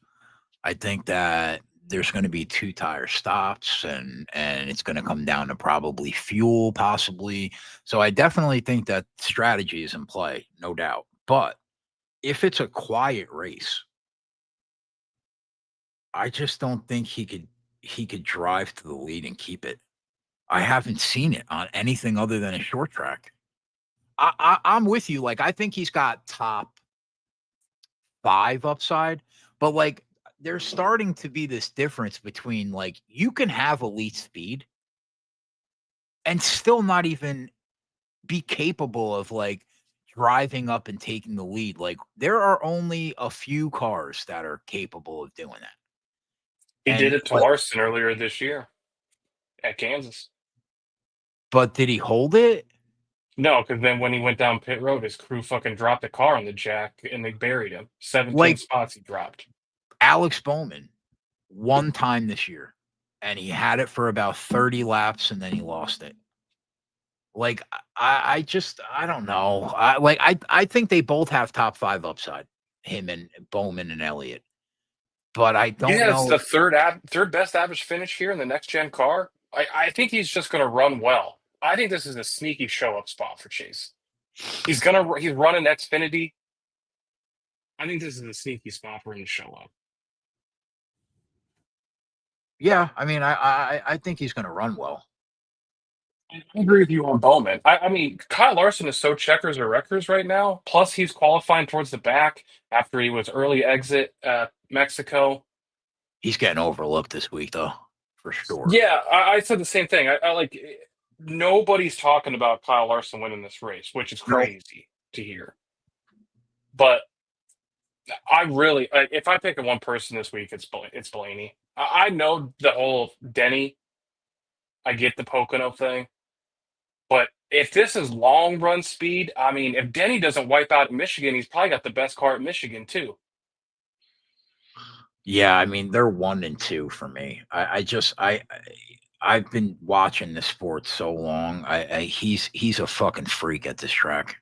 I think that there's going to be 2 tire stops and it's going to come down to probably fuel possibly. So I definitely think that strategy is in play, no doubt. But if it's a quiet race, I just don't think he could drive to the lead and keep it. I haven't seen it on anything other than a short track. I'm with you. Like, I think he's got top 5 upside, but like there's starting to be this difference between like you can have elite speed and still not even be capable of like driving up and taking the lead. Like there are only a few cars that are capable of doing that. He did it to Larson earlier this year at Kansas. But did he hold it? No, because then when he went down pit road, his crew fucking dropped the car on the jack and they buried him. 17 spots he dropped. Alex Bowman, one time this year, and he had it for about 30 laps and then he lost it. Like I don't know. I think they both have top 5 upside, him and Bowman and Elliott. But I don't know. It's the third best average finish here in the next gen car. I think he's just going to run well. I think this is a sneaky show up spot for Chase. He's running Xfinity. I think this is a sneaky spot for him to show up. Yeah, I mean, I think he's going to run well. I agree with you on Bowman. I mean, Kyle Larson is so checkers or wreckers right now. Plus, he's qualifying towards the back after he was early exit Mexico. He's getting overlooked this week, though, for sure. Yeah, I said the same thing. I like nobody's talking about Kyle Larson winning this race, which is crazy to hear. But I really, if I pick one person this week, it's Blaney. I know the whole Denny. I get the Pocono thing. But if this is long run speed, I mean, if Denny doesn't wipe out Michigan, he's probably got the best car at Michigan too. Yeah, I mean, they're 1 and 2 for me. I've been watching this sport so long. He's a fucking freak at this track.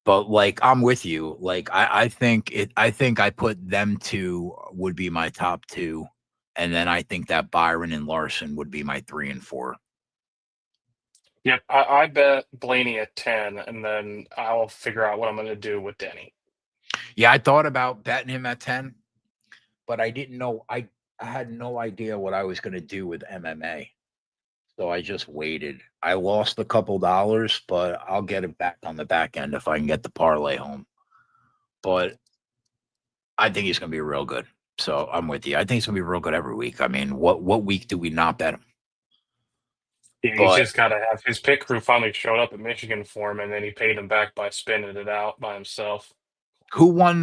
But like I'm with you. Like I think I put them 2 would be my top 2. And then I think that Byron and Larson would be my 3 and 4. Yep. I bet Blaney at 10, and then I'll figure out what I'm going to do with Denny. Yeah, I thought about betting him at 10, but I didn't know. I had no idea what I was going to do with MMA. So I just waited. I lost a couple dollars, but I'll get it back on the back end if I can get the parlay home. But I think he's going to be real good. So I'm with you. I think he's going to be real good every week. I mean, what week do we not bet him? He's But just got to have his pit crew finally showed up at Michigan for him, and then he paid him back by spinning it out by himself. who won?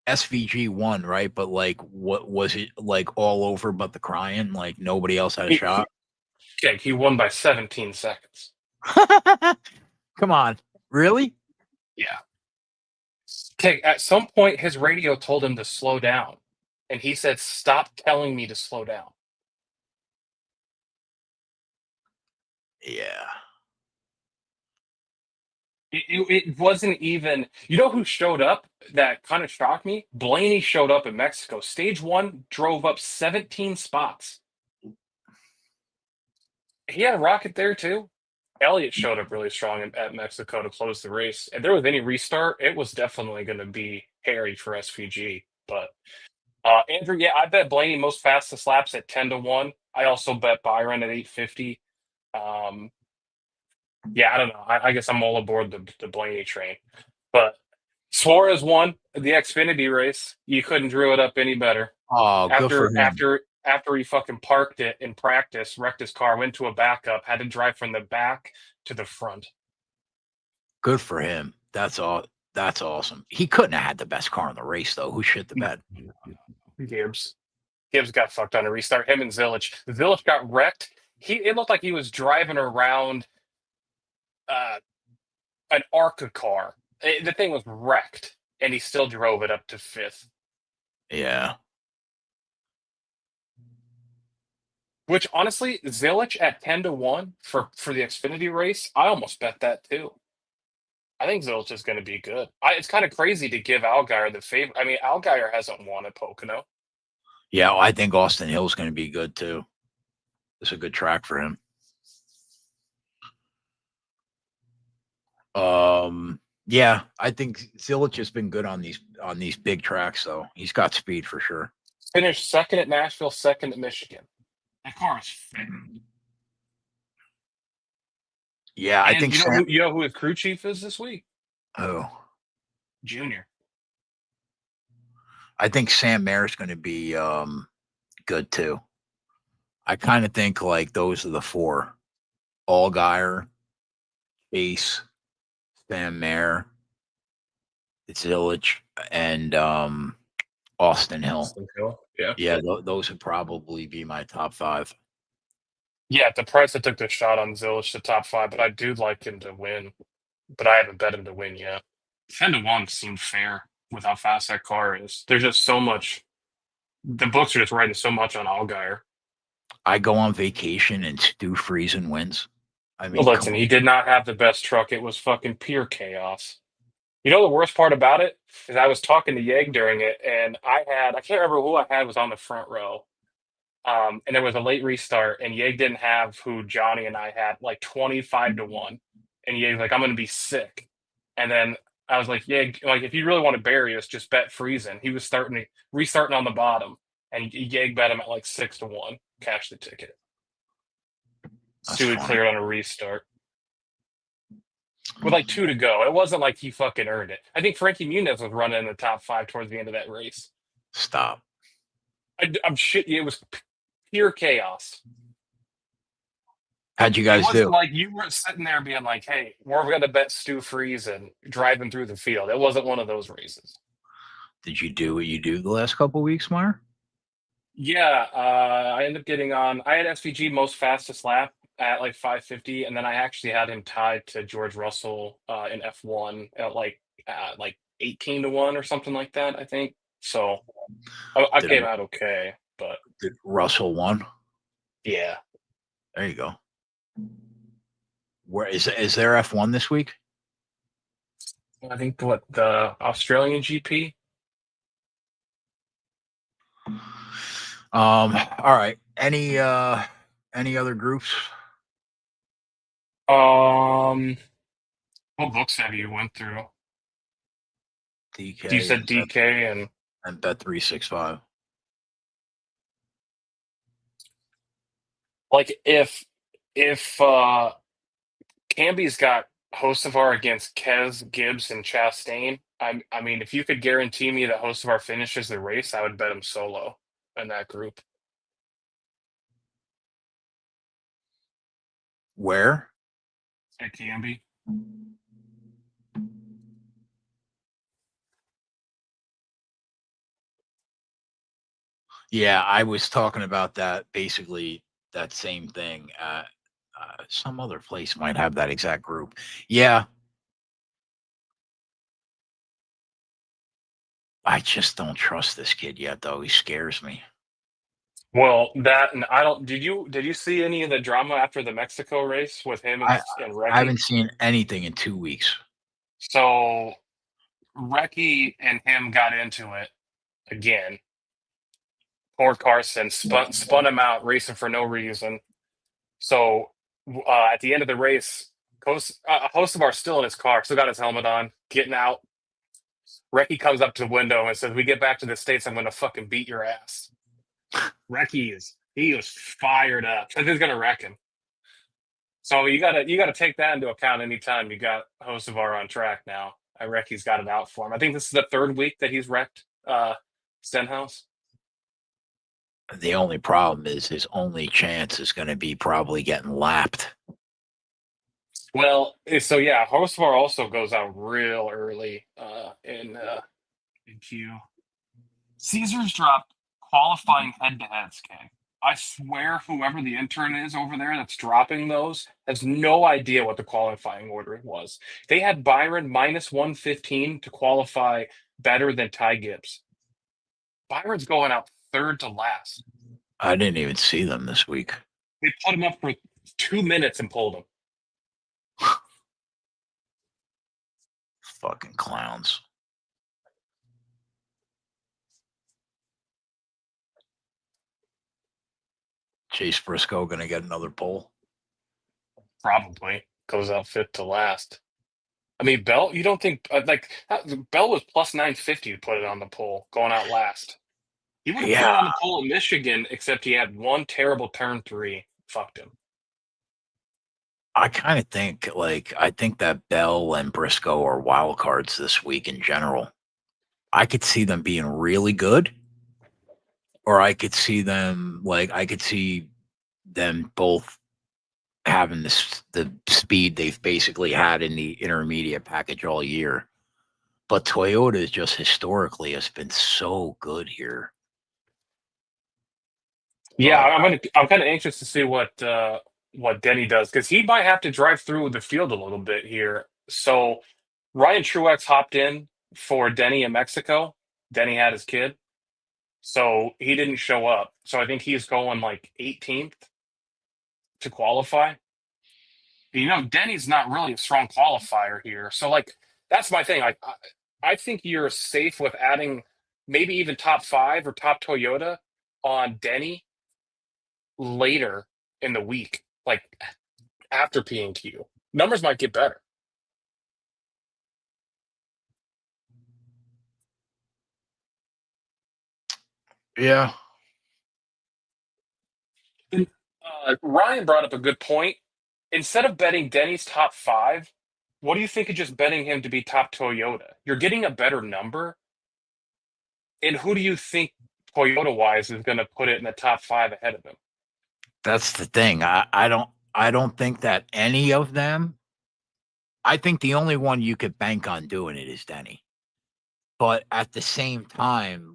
SVG won, right? But like, what was it like all over but the crying? Like nobody else had a He, shot. okay, he won by 17 seconds. Come on, really? Yeah. Okay, at some point, his radio told him to slow down, and he said, "Stop telling me to slow down." Yeah. It wasn't even. You know who showed up? That kind of shocked me. Blaney showed up in Mexico. Stage one drove up 17 spots. He had a rocket there too. Elliott showed up really strong at Mexico to close the race. If there was any restart, it was definitely going to be hairy for SVG. But Andrew, yeah, I bet Blaney most fastest laps at 10-1. I also bet Byron at 850. Um, yeah, I don't know. I guess I'm all aboard the Blaney train. But Suarez won the Xfinity race. You couldn't drew it up any better. Oh, good for After him. after after he fucking parked it in practice, wrecked his car, went to a backup, had to drive from the back to the front. Good for him. That's all. That's awesome. He couldn't have had the best car in the race, though. Who shit the No, bed? Gibbs. Gibbs got fucked on a restart. Him and Zilich. Zilich got wrecked. It looked like he was driving around uh, an ARCA car. The thing was wrecked, and he still drove it up to fifth. Yeah. Which honestly, Zilich at 10-1 for the Xfinity race, I almost bet that too. I think Zilich is going to be good. It's kind of crazy to give Allgaier the favor. I mean, Allgaier hasn't won at Pocono. Yeah. I think Austin Hill's going to be good too. It's a good track for him. Yeah, I think Zilich has been good on these big tracks, though. He's got speed for sure. Finished second at Nashville, second at Michigan. That car is fit. Yeah, I And think you know who his crew chief is this week? Oh, Junior. I think Sam Mayer's going to be good too. I kind of think like those are the four: Allgaier, Ace, Sam Mayer, Zilich, and Austin Hill. Yeah. Yeah, those would probably be my top five. Yeah, the price I took the shot on Zilich to top five, but I do like him to win. But I haven't bet him to win yet. 10-1 seemed fair with how fast that car is. There's just so much. The books are just writing so much on Allgaier. I go on vacation and Stu Friesen wins. I Well, mean, come listen, he did not have the best truck. It was fucking pure chaos. You know the worst part about it is I was talking to Yeg during it, and I can't remember who I had was on the front row. And there was a late restart, and Yeg didn't have who Johnny and I had, like 25-1. And Yeg's like, I'm gonna be sick. And then I was like, Yeg, like if you really want to bury us, just bet Friesen. He was restarting on the bottom, and Yeg bet him at like 6-1, cash the ticket. that's Stewie funny. cleared on a restart with like 2 to go. It wasn't like he fucking earned it. I think Frankie Muniz was running in the top 5 towards the end of that race. Stop. I'm shit. It was pure chaos. How'd you It guys wasn't do? like you were sitting there being like, "Hey, we're going to bet Stu Friesen driving through the field." It wasn't one of those races. Did you do what you do the last couple weeks, Meyer? Yeah, I ended up getting on. I had SVG most fastest lap at like 550, and then I actually had him tied to George Russell in F1 at like 18-1 or something like that, I think. So I Did came out okay, but did Russell won? yeah, There you go. Where is there F1 this week? I think what the Australian GP. All right. Any other groups? What books have you went through? You DK said DK and and Bet 365. like if Camby's got Hocevar against Kez, Gibbs, and Chastain, I mean, if you could guarantee me that Hocevar finishes the race, I would bet him solo in that group. Where? At Canby. Yeah, I was talking about that, basically that same thing. Some other place might have that exact group. Yeah, I just don't trust this kid yet, though. He scares me. Well, that and I don't. Did you see any of the drama after the Mexico race with him and I and I Recky? haven't seen anything in 2 weeks. So Recky and him got into it again. Poor Carson spun him out racing for no reason. So at the end of the race, Hocevar's still in his car, still got his helmet on, getting out. Recky comes up to the window and says, "We get back to the States, I'm going to fucking beat your ass." He was fired up. So he's going to wreck him. So you gotta take that into account anytime you got Hocevar on track now. Recky's got it out for him. I think this is the third week that he's wrecked Stenhouse. The only problem is his only chance is going to be probably getting lapped. Well, so yeah, Hocevar also goes out real early in Q. Caesars dropped qualifying head-to-heads, Kay. I swear whoever the intern is over there that's dropping those has no idea what the qualifying order was. They had Byron minus 115 to qualify better than Ty Gibbs. Byron's going out third to last. I didn't even see them this week. They put him up for 2 minutes and pulled him. Fucking clowns. Chase Briscoe going to get another pole? Probably goes out fifth to last. I mean, Bell, you don't think Bell was plus 950 to put it on the pole going out last. He would have put Yeah, it on the pole in Michigan, except he had one terrible turn 3. Fucked him. I kind of think I think that Bell and Briscoe are wild cards this week in general. I could see them being really good, or I could see them both having the speed they've basically had in the intermediate package all year. But Toyota is just historically has been so good here. Yeah, I'm kind of anxious to see what Denny does because he might have to drive through the field a little bit here. So Ryan Truex hopped in for Denny in Mexico. Denny had his kid, so he didn't show up. So I think he's going like 18th to qualify. Denny's not really a strong qualifier here. So that's my thing. I think you're safe with adding maybe even top 5 or top Toyota on Denny later in the week, like after P&Q. Numbers might get better. Yeah. And, Ryan brought up a good point. Instead of betting Denny's top 5, what do you think of just betting him to be top Toyota? You're getting a better number. And who do you think Toyota wise is going to put it in the top 5 ahead of him? That's the thing. I don't think that any of them. I think the only one you could bank on doing it is Denny. But at the same time,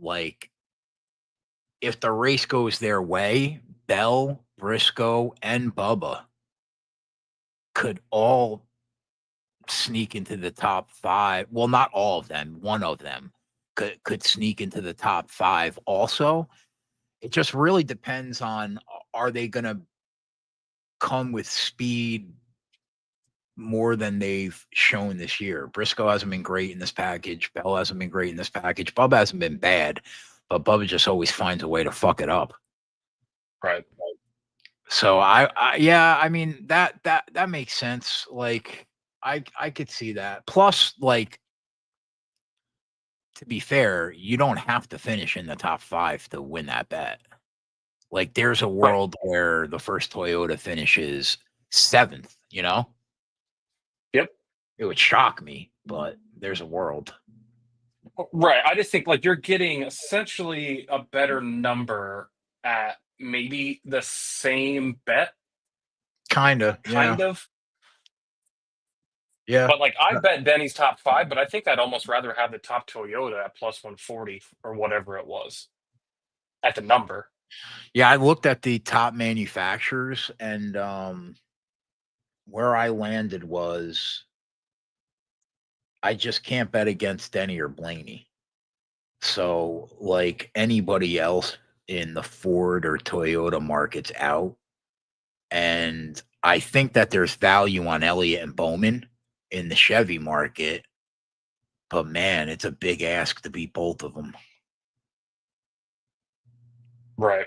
if the race goes their way, Bell, Briscoe, and Bubba could all sneak into the top 5. Well, not all of them. One of them could sneak into the top 5 also. It just really depends on, are they going to come with speed more than they've shown this year? Briscoe hasn't been great in this package. Bell hasn't been great in this package. Bubba hasn't been bad, but Bubba just always finds a way to fuck it up. Right. So I mean that makes sense. I could see that. Plus, to be fair, you don't have to finish in the top 5 to win that bet. There's a Right. world where the first Toyota finishes 7th, Yep. It would shock me, but there's a world. Right. I just think you're getting essentially a better number at maybe the same bet. Kind of. kind of. Yeah. But like I bet Denny's top 5, but I think I'd almost rather have the top Toyota at plus 140 or whatever it was at the number. Yeah, I looked at the top manufacturers, and where I landed was I just can't bet against Denny or Blaney. So, like anybody else in the Ford or Toyota market's out. And I think that there's value on Elliott and Bowman in the Chevy market. But man, it's a big ask to beat both of them. Right.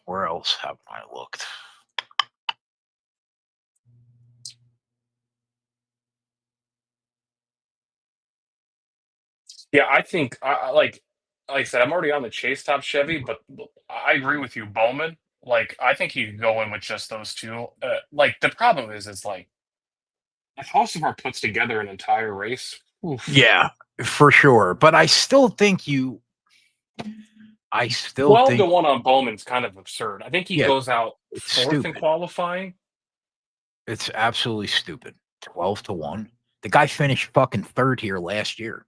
Where else have I looked? Yeah, I think like I said, I'm already on the Chase top Chevy, but I agree with you, Bowman. Like I think you could go in with just those two. Like the problem is like if Hocevar puts together an entire race, oof. Yeah, for sure. But I still think 12-1 on Bowman's kind of absurd. I think he yeah, goes out it's 4th in stupid. qualifying. It's absolutely stupid. 12-1. The guy finished fucking third here last year.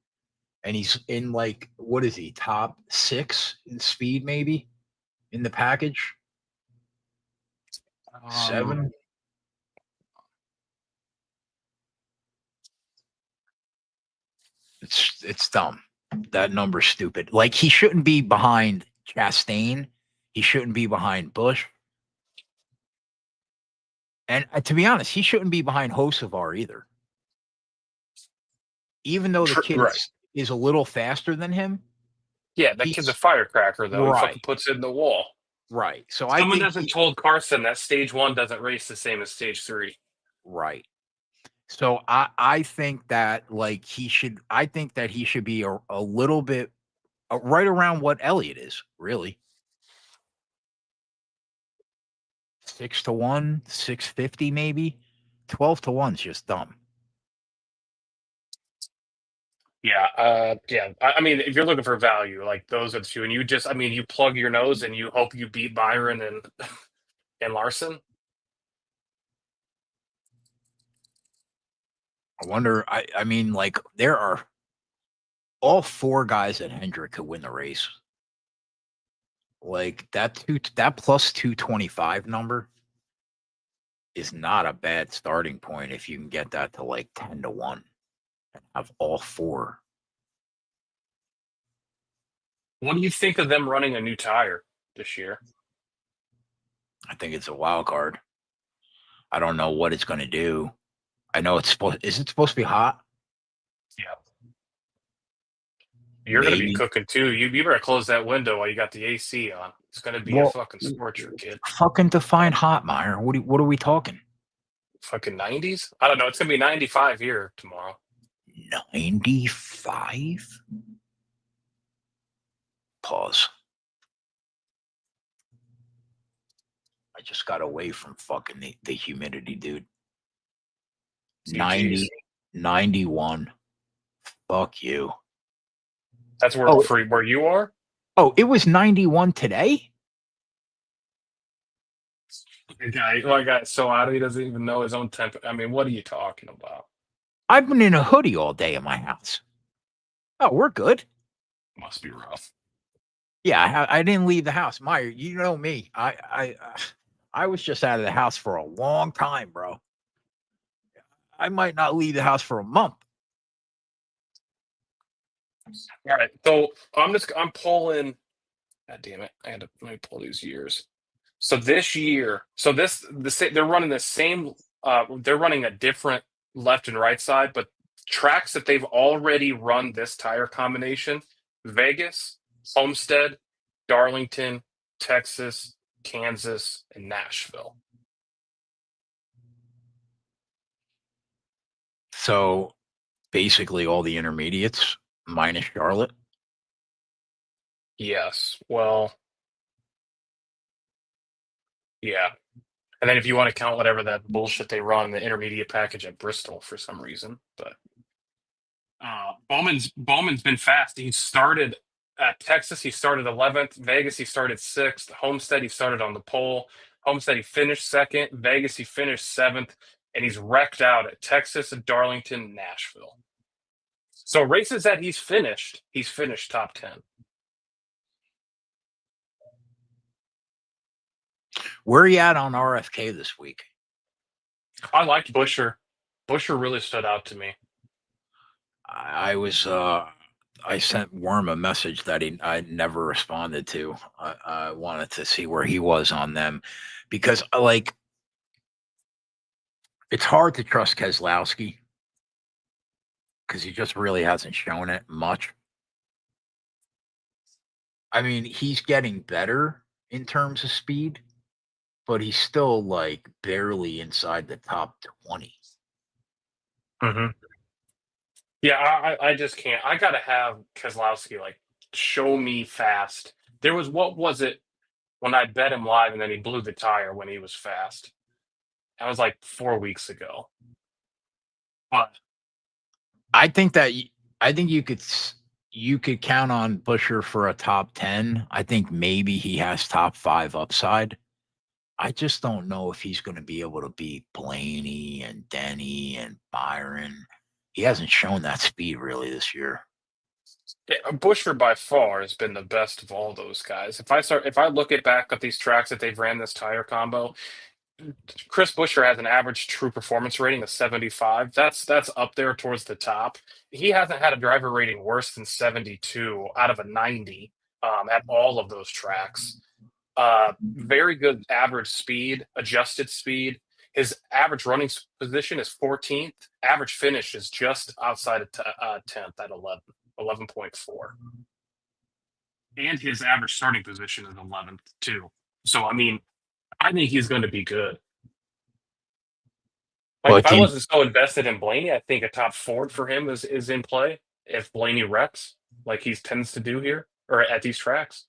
And he's in like, what is he, top 6 in speed, maybe in the package? 7. It's dumb. That number's stupid. Like he shouldn't be behind Chastain. He shouldn't be behind Bush. And to be honest, he shouldn't be behind Hocevar either. Even though the kid Right. is a little faster than him. Yeah, that kid's a firecracker, though. He fucking puts it in the wall. Right. So Someone hasn't told Carson that stage 1 doesn't race the same as stage 3. Right. So I think that like I think that he should be a little bit right around what Elliott is, really. 6-1, 650 maybe. 12-1 is just dumb. Yeah, yeah. I mean, if you're looking for value, like those are the two, and you plug your nose and you hope you beat Byron and and Larson. I wonder. I mean, like there are all 4 guys at Hendrick could win the race. Like that plus 225 number is not a bad starting point if you can get that to like 10-1 and have all 4. What do you think of them running a new tire this year? I think it's a wild card. I don't know what it's going to do. I know is it supposed to be hot? Yeah. You're going to be cooking too. You better close that window while you got the AC on. It's going to be a fucking scorcher, kid. Fucking define hot, Meyer. What are we talking? Fucking 90s? I don't know. It's going to be 95 here tomorrow. 95? Pause. I just got away from fucking the humidity, dude. 90, 91. Fuck you. That's where where you are? Oh, it was 91 today? My guy so out he doesn't even know his own temp. I mean, what are you talking about? I've been in a hoodie all day in my house. Oh, we're good. Must be rough. Yeah, I didn't leave the house. Meyer, you know me. I was just out of the house for a long time, bro. I might not leave the house for a month. All right, so I'm pulling. God damn it! Let me pull these years. So this year, they're running the same. They're running a different left and right side, but tracks that they've already run this tire combination: Vegas, Homestead, Darlington, Texas, Kansas, and Nashville. So basically all the intermediates minus Charlotte. Yes. Well, yeah. And then if you want to count whatever that bullshit they run, the intermediate package at Bristol for some reason. But Bowman's been fast. He started At Texas, he started 11th. Vegas, he started 6th. Homestead, he started on the pole. Homestead, he finished 2nd. Vegas, he finished 7th. And he's wrecked out at Texas, Darlington, Nashville. So races that he's finished top 10. Where are you at on RFK this week? I liked Busher. Busher really stood out to me. I sent Worm a message that I never responded to. I wanted to see where he was on them, because it's hard to trust Keselowski because he just really hasn't shown it much. I mean, he's getting better in terms of speed, but he's still like barely inside the top 20. Mm-hmm. Yeah, I just can't. I gotta have Keselowski like show me fast. There was, what was it when I bet him live and then he blew the tire when he was fast? That was like 4 weeks ago. But I think you could count on Busher for a top 10. I think maybe he has top 5 upside. I just don't know if he's going to be able to beat Blaney and Denny and Byron. He hasn't shown that speed really this year. yeah, Busher by far has been the best of all those guys. If I look back at these tracks that they've ran this tire combo, Chris Busher has an average true performance rating of 75. That's up there towards the top. He hasn't had a driver rating worse than 72 out of a 90 at all of those tracks. Very good average speed, adjusted speed. His average running position is 14th. Average finish is just outside of 10th at 11.4. And his average starting position is 11th too. So, I mean, I think he's going to be good. Like, if I wasn't so invested in Blaney, I think a top 4 for him is in play if Blaney wrecks like he tends to do here or at these tracks.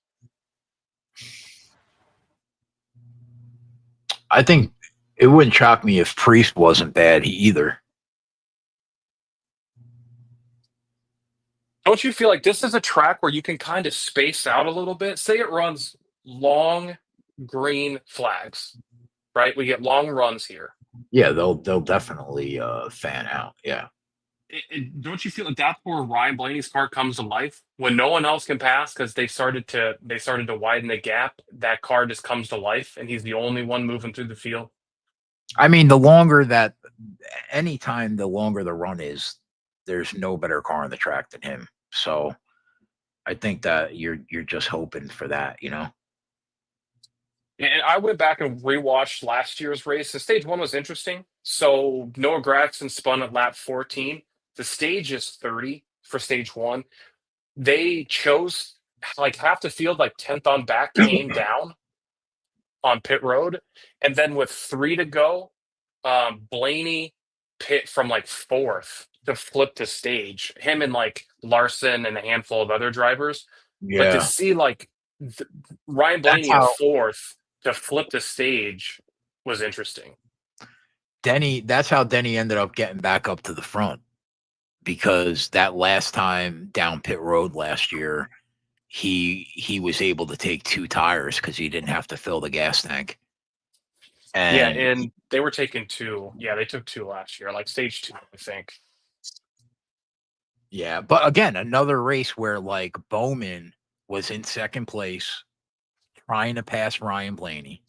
I think it wouldn't shock me if Priest wasn't bad either. Don't you feel like this is a track where you can kind of space out a little bit? Say it runs long green flags, right? We get long runs here. Yeah, they'll definitely fan out. Yeah. Don't you feel like that's where Ryan Blaney's car comes to life when no one else can pass because they started to widen the gap? That car just comes to life, and he's the only one moving through the field. I mean, anytime the longer the run is, there's no better car on the track than him. So I think that you're just hoping for that, you know. And I went back and rewatched last year's race. And stage 1 was interesting. So Noah Gragson spun at lap 14. The stage is 30 for stage 1. They chose like half the field, like 10th on back, came down on pit road. And then with 3 to go, Blaney pit from like 4th to flip the stage. Him and like Larson and a handful of other drivers. Yeah. But to see like Ryan Blaney in 4th to flip the stage was interesting. That's how Denny ended up getting back up to the front, because that last time down pit road last year, he was able to take 2 tires because he didn't have to fill the gas tank. And they were taking 2. Yeah, they took 2 last year, like stage 2, I think. Yeah, but again, another race where like Bowman was in second place trying to pass Ryan Blaney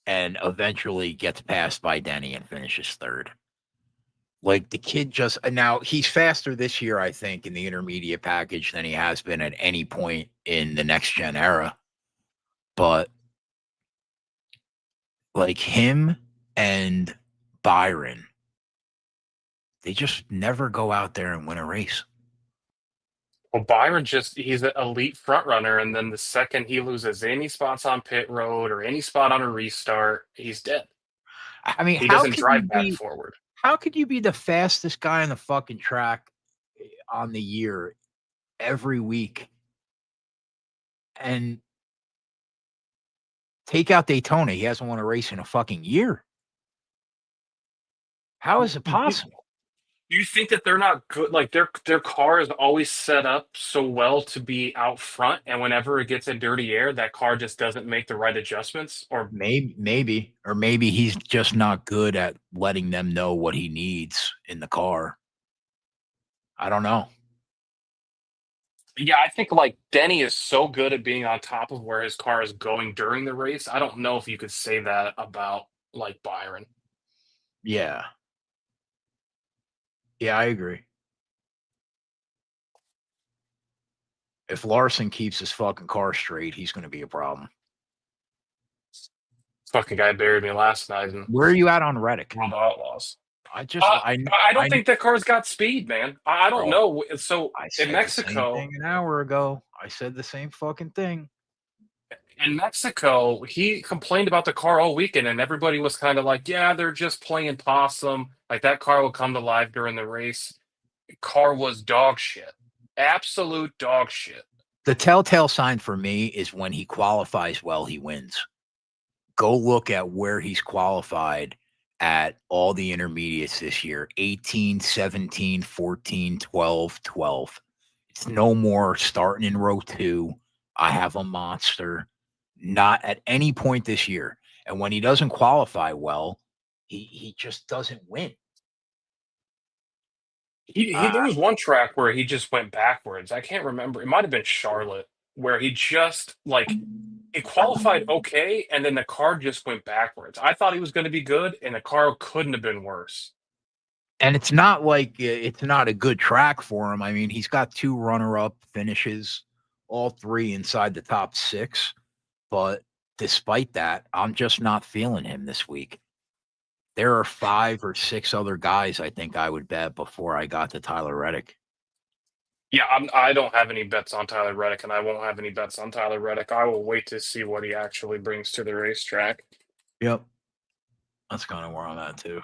and eventually gets passed by Denny and finishes 3rd. Like, the kid just now he's faster this year, I think, in the intermediate package than he has been at any point in the next gen era. But like him and Byron, they just never go out there and win a race. Well, Byron he's an elite front runner, and then the second he loses any spots on pit road or any spot on a restart, he's dead. I mean, he doesn't drive back forward. How could you be the fastest guy on the fucking track on the year every week and take out Daytona? He hasn't won a race in a fucking year. How is it possible? Do you think that they're not good? Like their car is always set up so well to be out front, and whenever it gets in dirty air, that car just doesn't make the right adjustments. Or Maybe he's just not good at letting them know what he needs in the car. I don't know. yeah, I think like Denny is so good at being on top of where his car is going during the race. I don't know if you could say that about like Byron. Yeah. Yeah, I agree. If Larson keeps his fucking car straight, he's going to be a problem. Fucking guy buried me last night in Where are you at on Reddick? World of Outlaws. I just, I don't think that car's got speed, man. I don't bro, know. So I in said the same Mexico, thing an hour ago. I said the same fucking thing. he complained about the car all weekend, and everybody was kind of like, "Yeah, they're just playing possum." Like that car will come to life during the race. Car was dog shit, absolute dog shit. The telltale sign for me is when he qualifies well, he wins. Go look at where he's qualified at all the intermediates this year 18, 17, 14, 12, 12. It's no more starting in row 2. I have a monster. Not at any point this year. And when he doesn't qualify well, he just doesn't win. There was one track where he just went backwards. I can't remember. It might have been Charlotte, where he just like it qualified okay, and then the car just went backwards. I thought he was going to be good, and the car couldn't have been worse. And it's not like it's not a good track for him. I mean, he's got 2 runner-up finishes, all 3 inside the top 6. But despite that, I'm just not feeling him this week. There are 5 or 6 other guys I think I would bet before I got to Tyler Reddick. Yeah, I don't have any bets on Tyler Reddick, and I won't have any bets on Tyler Reddick. I will wait to see what he actually brings to the racetrack. Yep. That's kind of where I'm at too.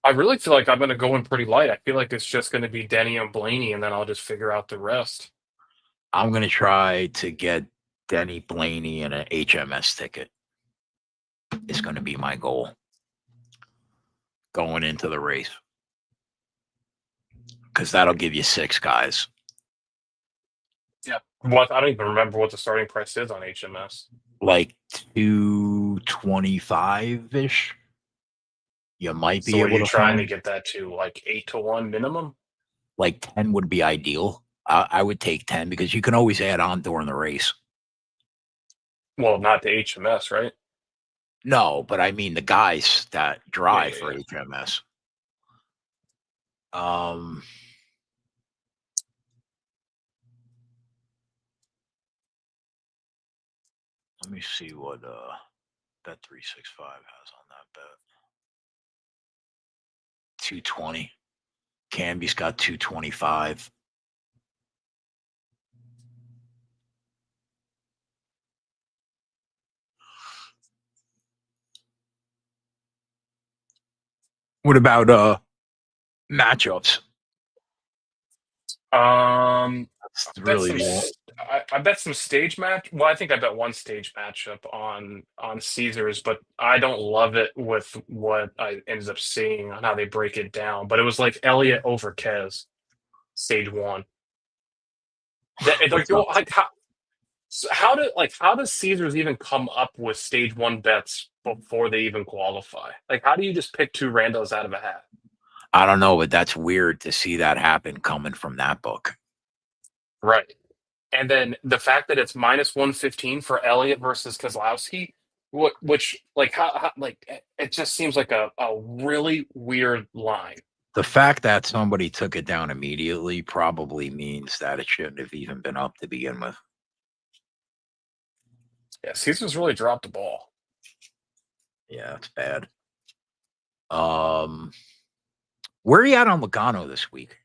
I really feel like I'm going to go in pretty light. I feel like it's just going to be Denny and Blaney, and then I'll just figure out the rest. I'm going to try to get Denny Blaney and an HMS ticket. It's going to be my goal going into the race. Because that'll give you 6 guys. Yeah. What I don't even remember what the starting price is on HMS. Like 225 ish. You might be So are able you to trying to find get that to like 8-1 minimum? like 10 would be ideal. I would take 10 because you can always add on during the race. Well, not the HMS, right? No, but I mean the guys that drive Yeah, for yeah. HMS. Let me see what Bet 365 has on that bet. 220. Canby's got 225. What about matchups? I That's bet really some. the only. I bet some stage match. Well, I think I bet one stage matchup on Caesars, but I don't love it with what I ended up seeing on how they break it down. But it was like Elliott over Kez, stage one. Like, What's up? like how does Caesars even come up with stage one bets before they even qualify? Like, how do you just pick 2 randos out of a hat? I don't know, but that's weird to see that happen coming from that book. Right. And then the fact that it's -115 for Elliott versus Kozlowski, which like how like it just seems like a really weird line. The fact that somebody took it down immediately probably means that it shouldn't have even been up to begin with. Yeah, Caesars really dropped the ball. Yeah, it's bad. Where are you at on Logano this week?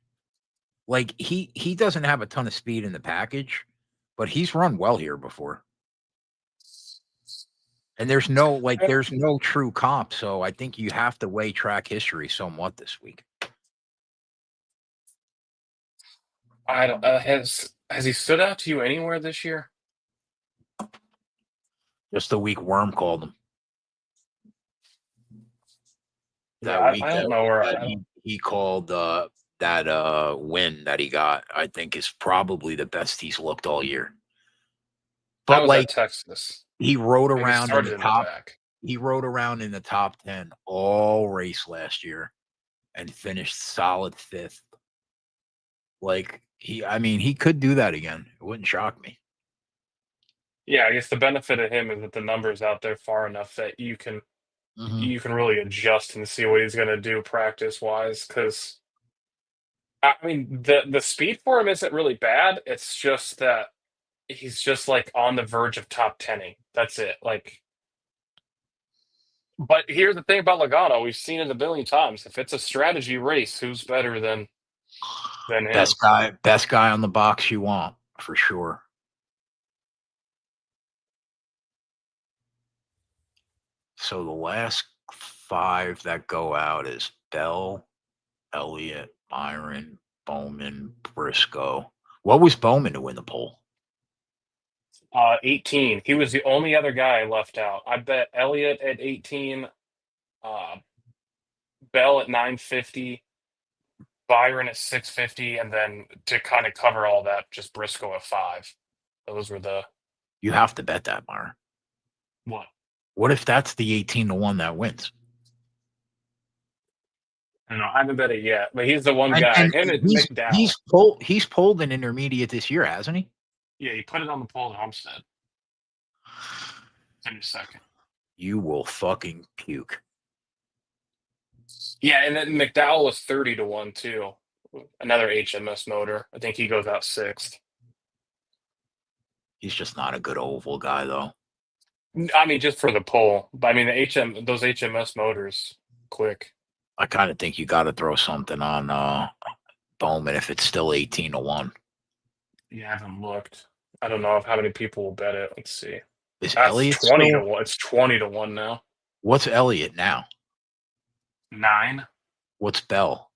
Like he doesn't have a ton of speed in the package, but he's run well here before. And there's no true comp, so I think you have to weigh track history somewhat this week. I don't has he stood out to you anywhere this year? Just the week Worm called him. Yeah, That week I that, don't know where that I don't. he called that win that he got, I think, is probably the best he's looked all year. That But was at like Texas. he rode And he around in started the in the top back. he rode around in the top 10 all race last year and finished solid 5th. Like he could do that again. It wouldn't shock me. Yeah, I guess the benefit of him is that the numbers out there far enough that you can really adjust and see what he's going to do practice wise. Because I mean, the speed for him isn't really bad. It's just that he's just like on the verge of top 10ing. That's it. Like, but here's the thing about Logano: we've seen it a billion times. If it's a strategy race, who's better than him? Best guy on the box you want, for sure. So the last 5 that go out is Bell, Elliott, Byron, Bowman, Briscoe. What was Bowman to win the pole? 18. He was the only other guy I left out. I bet Elliott at 18, uh, Bell at 950, Byron at 650, and then to kind of cover all that, just Briscoe at 5. Those were the You have to bet that, Myron. what? What if that's the 18-1 that wins? I don't know. I haven't bet it yet, but he's the one guy. And Him and McDowell. he's pulled an intermediate this year, hasn't he? Yeah, he put it on the pole at Homestead. In a second. You will fucking puke. Yeah, and then McDowell was 30-1 too. Another HMS motor. I think he goes out 6th. He's just not a good oval guy, though. I mean, just for the pole. But I mean, those HMS motors, quick. I kind of think you got to throw something on Bowman if it's still 18-1. Yeah, I haven't looked. I don't know how many people will bet it. Let's see. Is That's Elliott 20-1. It's 20-1 now. What's Elliott now? 9. What's Bell?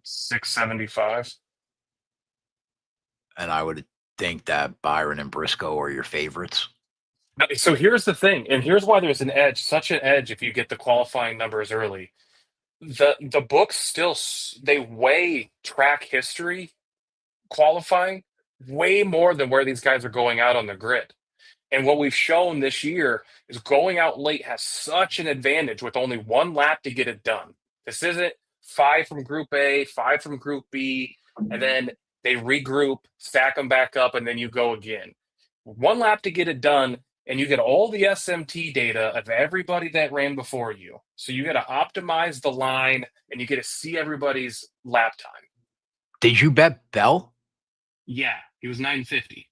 675. And I would think that Byron and Briscoe are your favorites. So here's the thing, and here's why there's an edge, such an edge if you get the qualifying numbers early. The books still they weigh track history qualifying way more than where these guys are going out on the grid. And what we've shown this year is going out late has such an advantage with only one lap to get it done. This isn't 5 from Group A, 5 from Group B, and then they regroup, stack them back up, and then you go again. One lap to get it done, and you get all the SMT data of everybody that ran before you. So you got to optimize the line, and you get to see everybody's lap time. Did you bet Bell? Yeah, he was 950.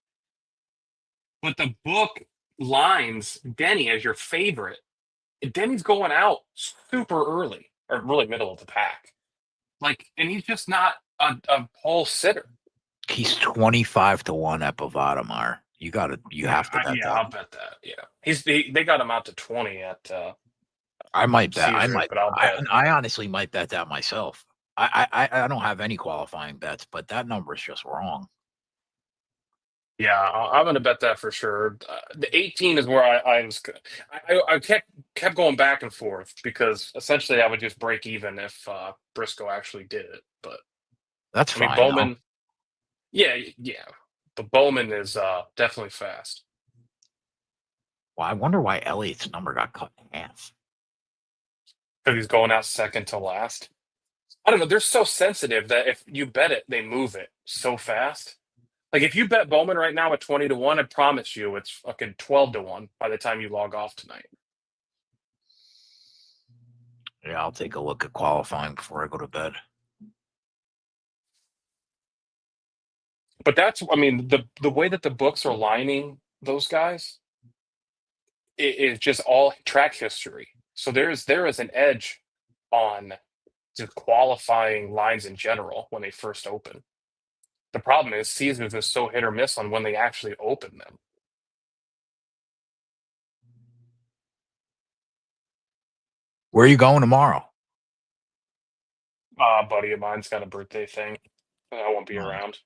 But the book lines Denny as your favorite. Denny's going out super early, or really middle of the pack. Like, and he's just not a pole sitter. He's 25-1 at Bovada. You have to bet that. I'll bet that. Yeah, they got him out to 20 at. I might bet. Caesars, but I'll bet. I honestly might bet that myself. I don't have any qualifying bets, but that number is just wrong. Yeah, I'm going to bet that for sure. The 18 is where I kept going back and forth because essentially I would just break even if Briscoe actually did it. But that's fine. I mean, Bowman, yeah, but Bowman is definitely fast. Well, I wonder why Elliott's number got cut in half. Because he's going out second to last. I don't know. They're so sensitive that if you bet it, they move it so fast. Like if you bet Bowman right now at 20-1, I promise you it's fucking 12-1 by the time you log off tonight. Yeah, I'll take a look at qualifying before I go to bed. But that's, I mean, the way that the books are lining those guys is just all track history. So there is an edge on the qualifying lines in general when they first open. The problem is Caesars is so hit or miss on when they actually open them. Where are you going tomorrow? A buddy of mine's got a birthday thing. I won't be around.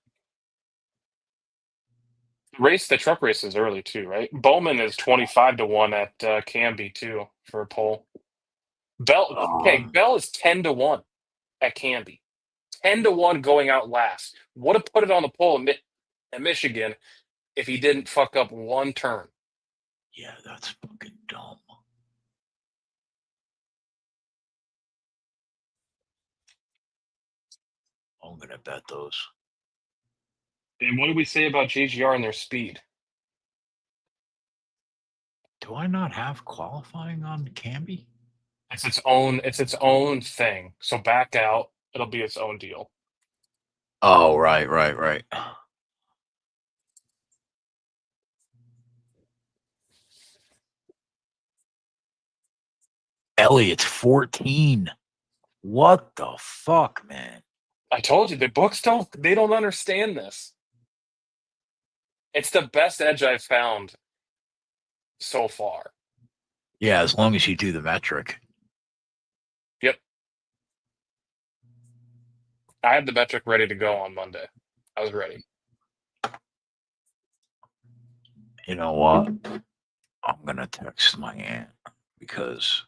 The truck race is early too, right? Bowman is 25-1 at Canby too for a pole. Bell is 10-1. at Canby. 10-1 going out last. Would have put it on the pole at Michigan if he didn't fuck up one turn. Yeah, that's fucking dumb. I'm gonna bet those. And what do we say about JGR and their speed? Do I not have qualifying on Canby? It's its own thing. So back out. It'll be its own deal. Oh, right. Elliot's 14. What the fuck, man? I told you the books don't understand this. It's the best edge I've found so far. Yeah, as long as you do the metric. Yep. I had the metric ready to go on Monday. I was ready. You know what? I'm gonna text my aunt because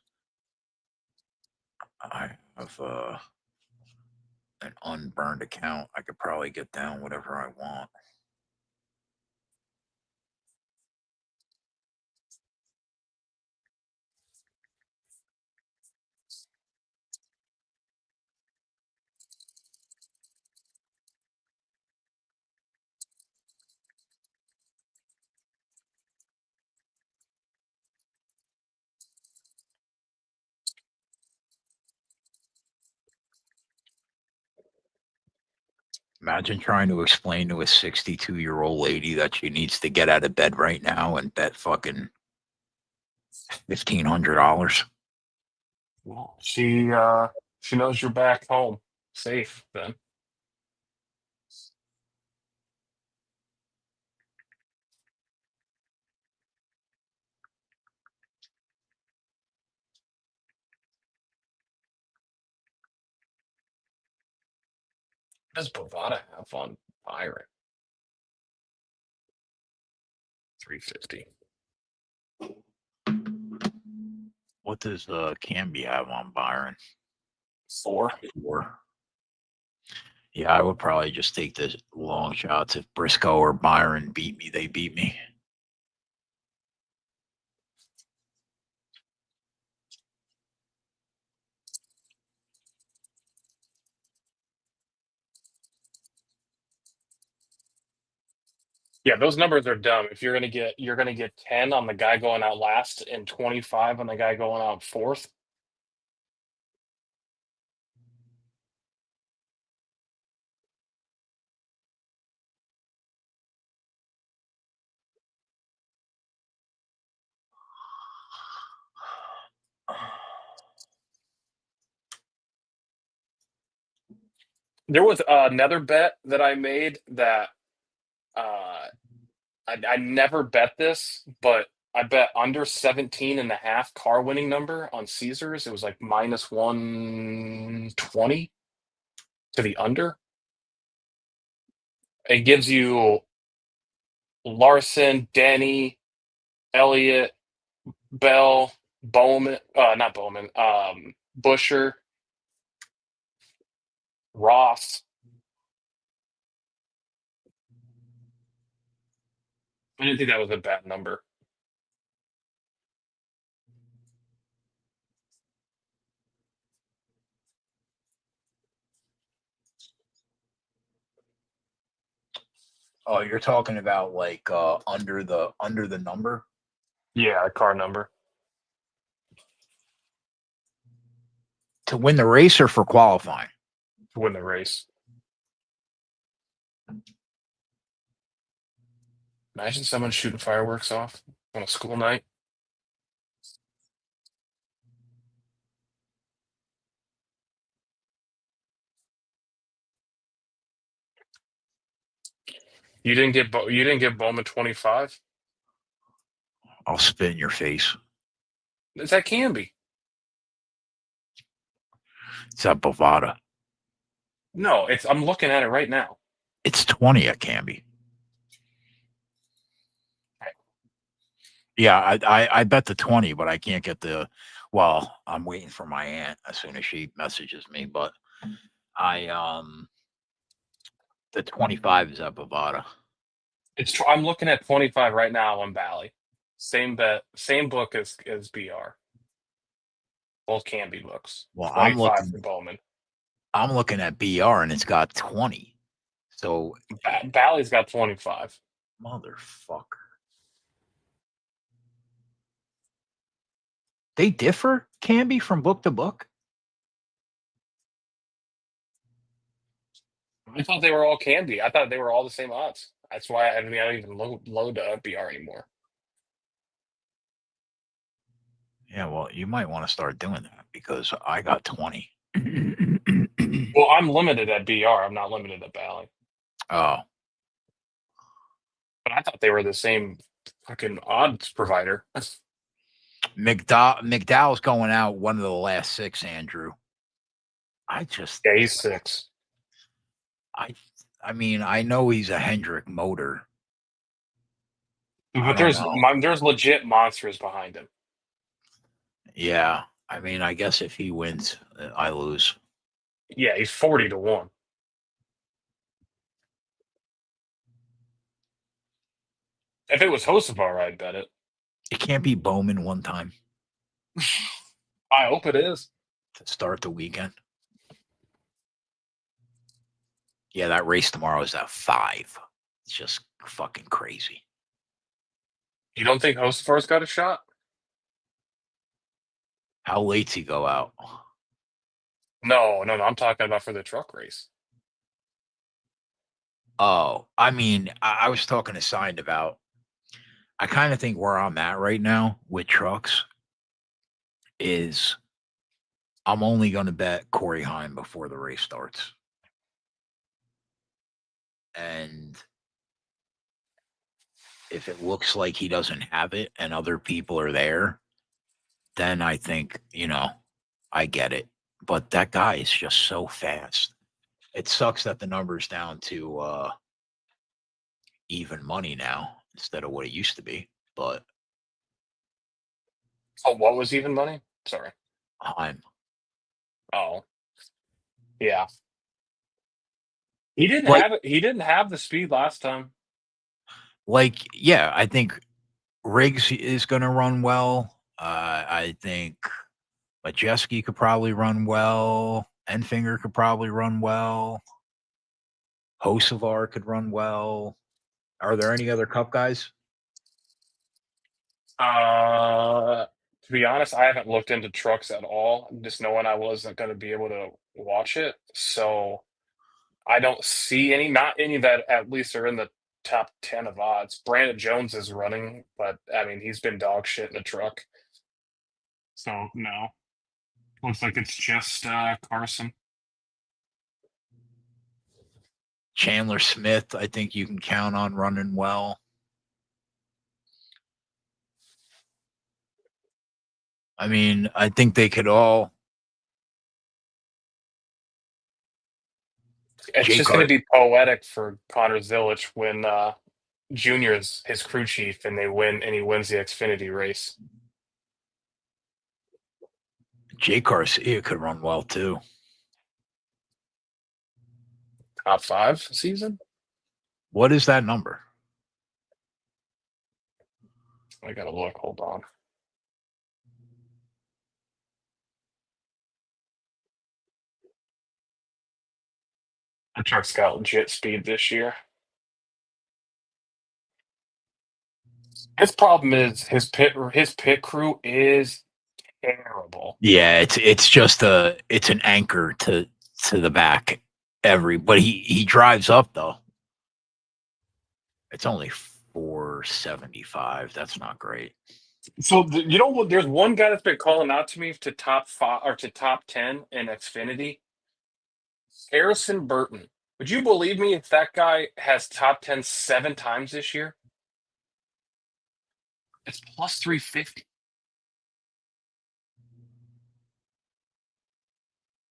I have an unburned account. I could probably get down whatever I want. Imagine trying to explain to a 62-year-old lady that she needs to get out of bed right now and bet fucking $1,500. She knows you're back home safe then. What does Bovada have on Byron? 350. What does Canby have on Byron? 4. 4. Yeah, I would probably just take the long shots. If Briscoe or Byron beat me, they beat me. Yeah, those numbers are dumb. If you're gonna get 10 on the guy going out last and 25 on the guy going out fourth. There was another bet that I made that I never bet this, but I bet under 17.5 car winning number on Caesars. It was like minus 120 to the under. It gives you Larson, Denny, Elliott, Bell, Bowman, not Bowman, Busher, Ross. I didn't think that was a bad number. Oh, you're talking about like under the number? Yeah, a car number. To win the race or for qualifying? To win the race. Imagine someone shooting fireworks off on a school night. You didn't get Bowman 25. I'll spit in your face. That can be. It's at Bovada. No, I'm looking at it right now. It's 20 at Canby. Yeah, I bet the 20, but I can't get the. Well, I'm waiting for my aunt as soon as she messages me. But The 25 is at Bovada. I'm looking at 25 right now on Bally. Same bet, same book as BR. Both can be books. Well, 25 for Bowman. I'm looking at BR and it's got 20. So Bally's got 25. motherfucker. They differ, Canby, from book to book? I thought they were all Canby. I thought they were all the same odds. That's why I don't even load BR anymore. Yeah, well, you might want to start doing that because I got 20. Well, I'm limited at BR. I'm not limited at Bally. Oh. But I thought they were the same fucking odds provider. McDowell's going out one of the last 6, Andrew. Yeah, he's 6. I mean, I know he's a Hendrick motor. But there's legit monsters behind him. Yeah. I mean, I guess if he wins, I lose. Yeah, he's 40 to 1. If it was Hocevar, I'd bet it. It can't be Bowman one time. I hope it is. To start the weekend. Yeah, that race tomorrow is at 5. It's just fucking crazy. You don't think Hocevar's got a shot? How late's he go out? No. I'm talking about for the truck race. Oh, I mean, I was talking to Signed about. I kind of think where I'm at right now with trucks is I'm only going to bet Corey Heim before the race starts. And if it looks like he doesn't have it and other people are there, then I think, I get it. But that guy is just so fast. It sucks that the number's down to even money now instead of what it used to be. But what was even money? Sorry. Heim. Oh. Yeah. He didn't have the speed last time. Yeah, I think Riggs is going to run well. I think Majeski could probably run well. Enfinger could probably run well. Hocevar could run well. Are there any other Cup guys? To be honest, I haven't looked into trucks at all. Just knowing I wasn't going to be able to watch it, so I don't see any. Not any that at least are in the top 10 of odds. Brandon Jones is running, but I mean he's been dog shit in the truck. So no, looks like it's just Carson. Chandler Smith, I think you can count on running well. I mean, I think they could all. It's just going to be poetic for Connor Zilich when Junior is his crew chief and he wins the Xfinity race. Jay Garcia could run well too. Top 5 season? What is that number? I gotta look. Hold on. The truck's got legit speed this year. His problem is his pit crew is terrible. Yeah, it's just it's an anchor to the back. But he drives up though. It's only 475. That's not great. So there's one guy that's been calling out to me to top 5 or to top 10 in Xfinity. Harrison Burton. Would you believe me if that guy has top 10 7 times this year? It's plus 350.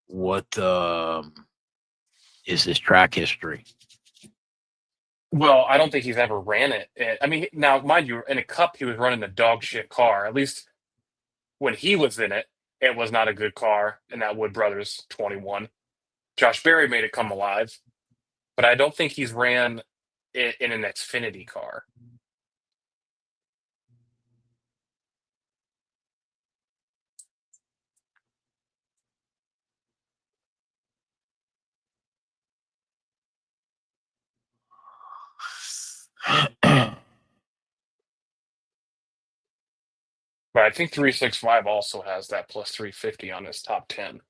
What is his track history? Well, I don't think he's ever ran it. I mean, now, mind you, in a Cup, he was running a dog shit car. At least when he was in it, it was not a good car in that Wood Brothers 21. Josh Berry made it come alive, but I don't think he's ran in an Xfinity car. But I think 365 also has that plus 350 on his top 10.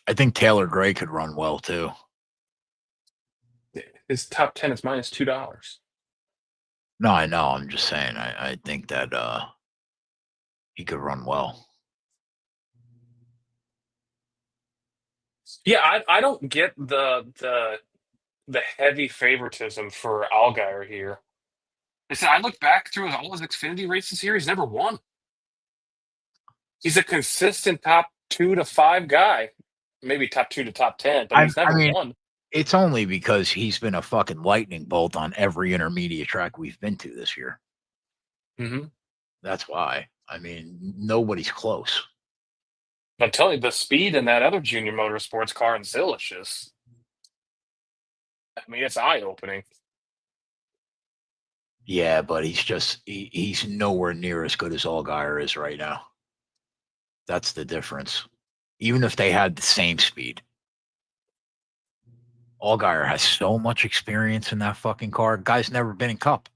I think Taylor Gray could run well too. His top 10 is minus $2. No, I know. I'm just saying. I think that he could run well. Yeah, I don't get the heavy favoritism for Allgaier here. Listen, I look back through all his Xfinity races here. He's never won. He's a consistent top 2 to 5 guy, maybe top 2 to top 10, but he's never won. It's only because he's been a fucking lightning bolt on every intermediate track we've been to this year. Mm-hmm. That's why. I mean, nobody's close. I'm telling you, the speed in that other junior motorsports car in Zill is just, I mean, it's eye-opening. Yeah, but he's nowhere near as good as Allgaier is right now. That's the difference. Even if they had the same speed. Allgaier has so much experience in that fucking car. Guy's never been in Cup.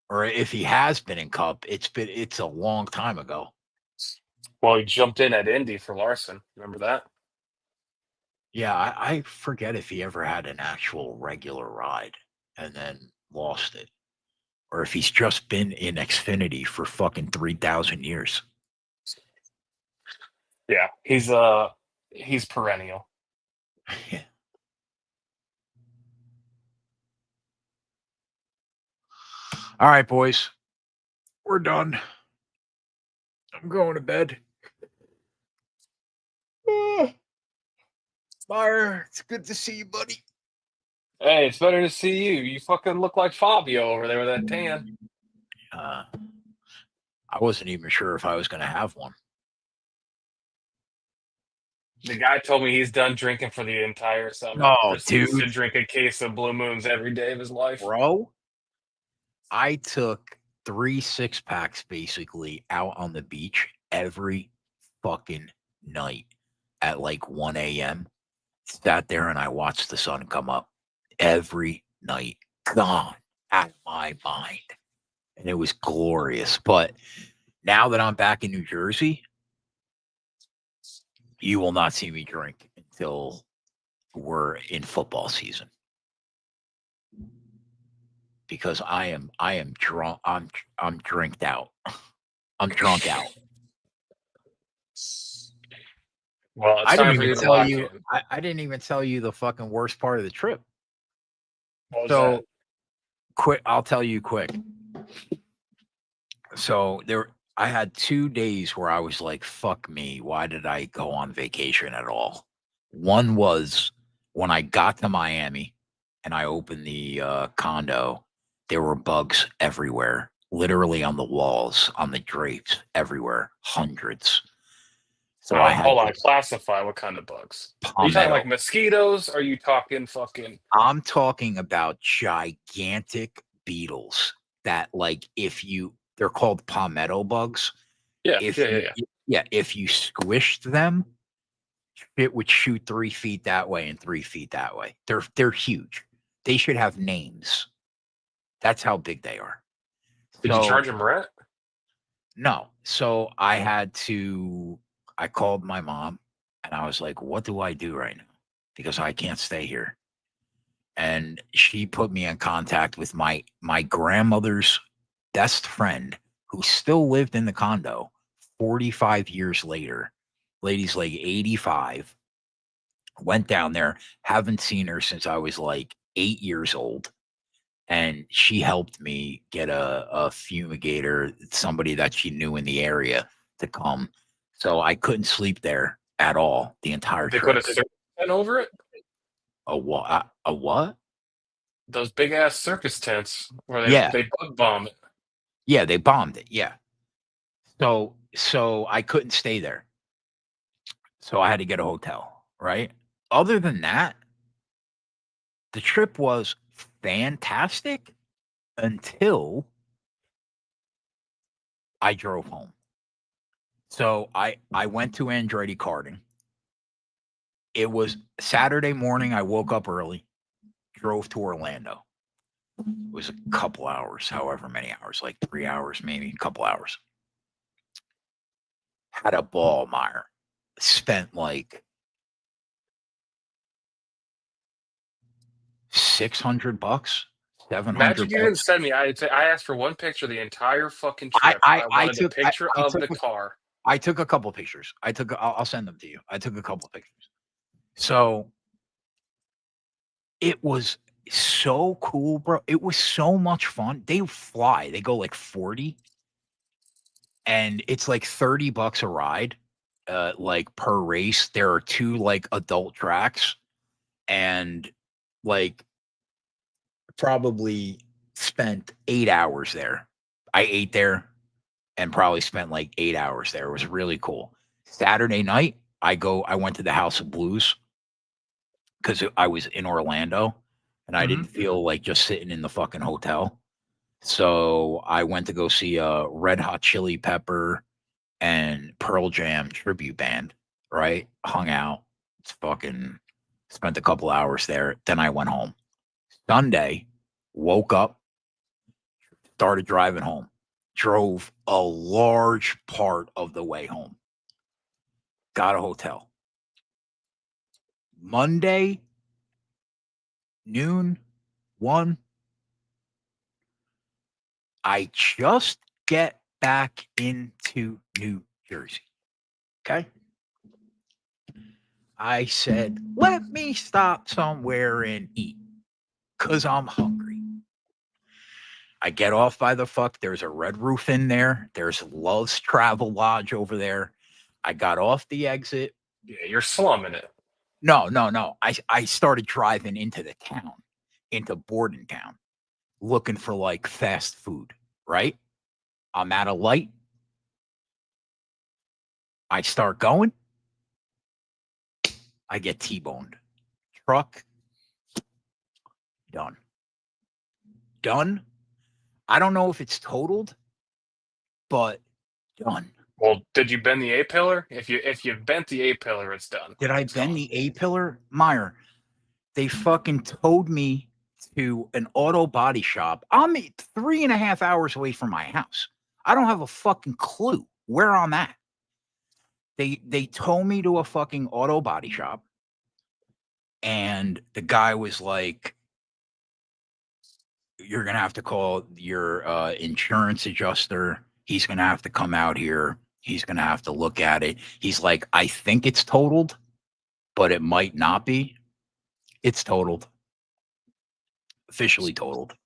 Or if he has been in Cup, it's a long time ago. Well, he jumped in at Indy for Larson. Remember that? Yeah, I forget if he ever had an actual regular ride and then lost it. Or if he's just been in Xfinity for fucking 3,000 years. Yeah, he's perennial. Yeah. All right, boys. We're done. I'm going to bed. Meyer, it's good to see you, buddy. Hey, it's better to see you. You fucking look like Fabio over there with that tan. I wasn't even sure if I was going to have one. The guy told me he's done drinking for the entire summer. Oh, Proceeds dude. to drink a case of Blue Moons every day of his life. Bro, I took 3 6-packs basically out on the beach every fucking night at like 1 a.m. Sat there and I watched the sun come up every night. Gone out of my mind. And it was glorious. But now that I'm back in New Jersey, you will not see me drink until we're in football season. Because I am drunk. I'm drinked out. I'm drunk out. Well, it's I time didn't for even you to tell lock you. in. I didn't even tell you the fucking worst part of the trip. What was So that? quick, I'll tell you quick. So I had 2 days where I was like, fuck me. Why did I go on vacation at all? One was when I got to Miami and I opened the condo, there were bugs everywhere, literally on the walls, on the drapes, everywhere, hundreds. So I had Hold on, classify what kind of bugs. Are you talking palmetto. like mosquitoes? Are you talking fucking? I'm talking about gigantic beetles that, like, they're called palmetto bugs. Yeah. If you squished them, it would shoot 3 feet that way and 3 feet that way. They're huge. They should have names. That's how big they are. Did you So charge him rent? no. So I called my mom and I was like, what do I do right now? Because I can't stay here. And she put me in contact with my grandmother's best friend who still lived in the condo 45 years later. Lady's like 85. Went down there, haven't seen her since I was like 8 years old. And she helped me get a fumigator, somebody that she knew in the area to come. So I couldn't sleep there at all the entire They put trip. a certain over it. A what? A what? those big ass circus tents where Yeah. they bug bomb it. Yeah, they bombed it. Yeah. So I couldn't stay there. So I had to get a hotel, right? Other than that, the trip was fantastic until I drove home. So I went to Andretti karting. It was Saturday morning. I woke up early, drove to Orlando. It was a couple hours, however many hours, like 3 hours, maybe a couple hours. Had a ball, Meyer. Spent like $600, Imagine you didn't $700. send me. I asked for one picture the entire fucking trip. I wanted a picture I of took the car. I took a couple pictures. I'll send them to you. I took a couple pictures. So it was so cool, bro. It was so much fun. They fly. They go like 40 and it's like $30 a ride, like per race. There are 2 like adult tracks and like probably spent 8 hours there. I ate there and probably spent like 8 hours there. It was really cool. Saturday night, I went to the House of Blues because I was in Orlando and I Mhm. didn't feel like just sitting in the fucking hotel. So I went to go see a Red Hot Chili Pepper and Pearl Jam tribute band, right? Hung out. It's fucking spent a couple hours there. Then I went home. Sunday, woke up, started driving home. Drove a large part of the way home. Got a hotel. Monday, noon, 1, I just get back into New Jersey. Okay. I said, let me stop somewhere and eat because I'm hungry. I get off by the fuck. There's a Red Roof in there. There's Love's Travel Lodge over there. I got off the exit. Yeah, you're slumming it. No, no, no. I started driving into the town, into Bordentown, looking for like fast food, right? I'm at a light. I start going. I get T-boned. Truck, done. Done. I don't know if it's totaled, but done. Well, did you bend the A pillar? If you bent the A pillar, it's done. Did I It's bend gone. the A pillar? Meyer, they fucking towed me to an auto body shop. I'm 3.5 hours away from my house. I don't have a fucking clue where I'm at. They towed me to a fucking auto body shop, and the guy was like, "You're gonna have to call your insurance adjuster. He's gonna have to come out here. He's gonna have to look at it." He's like, "I think it's totaled, but it might not be. It's totaled, officially totaled."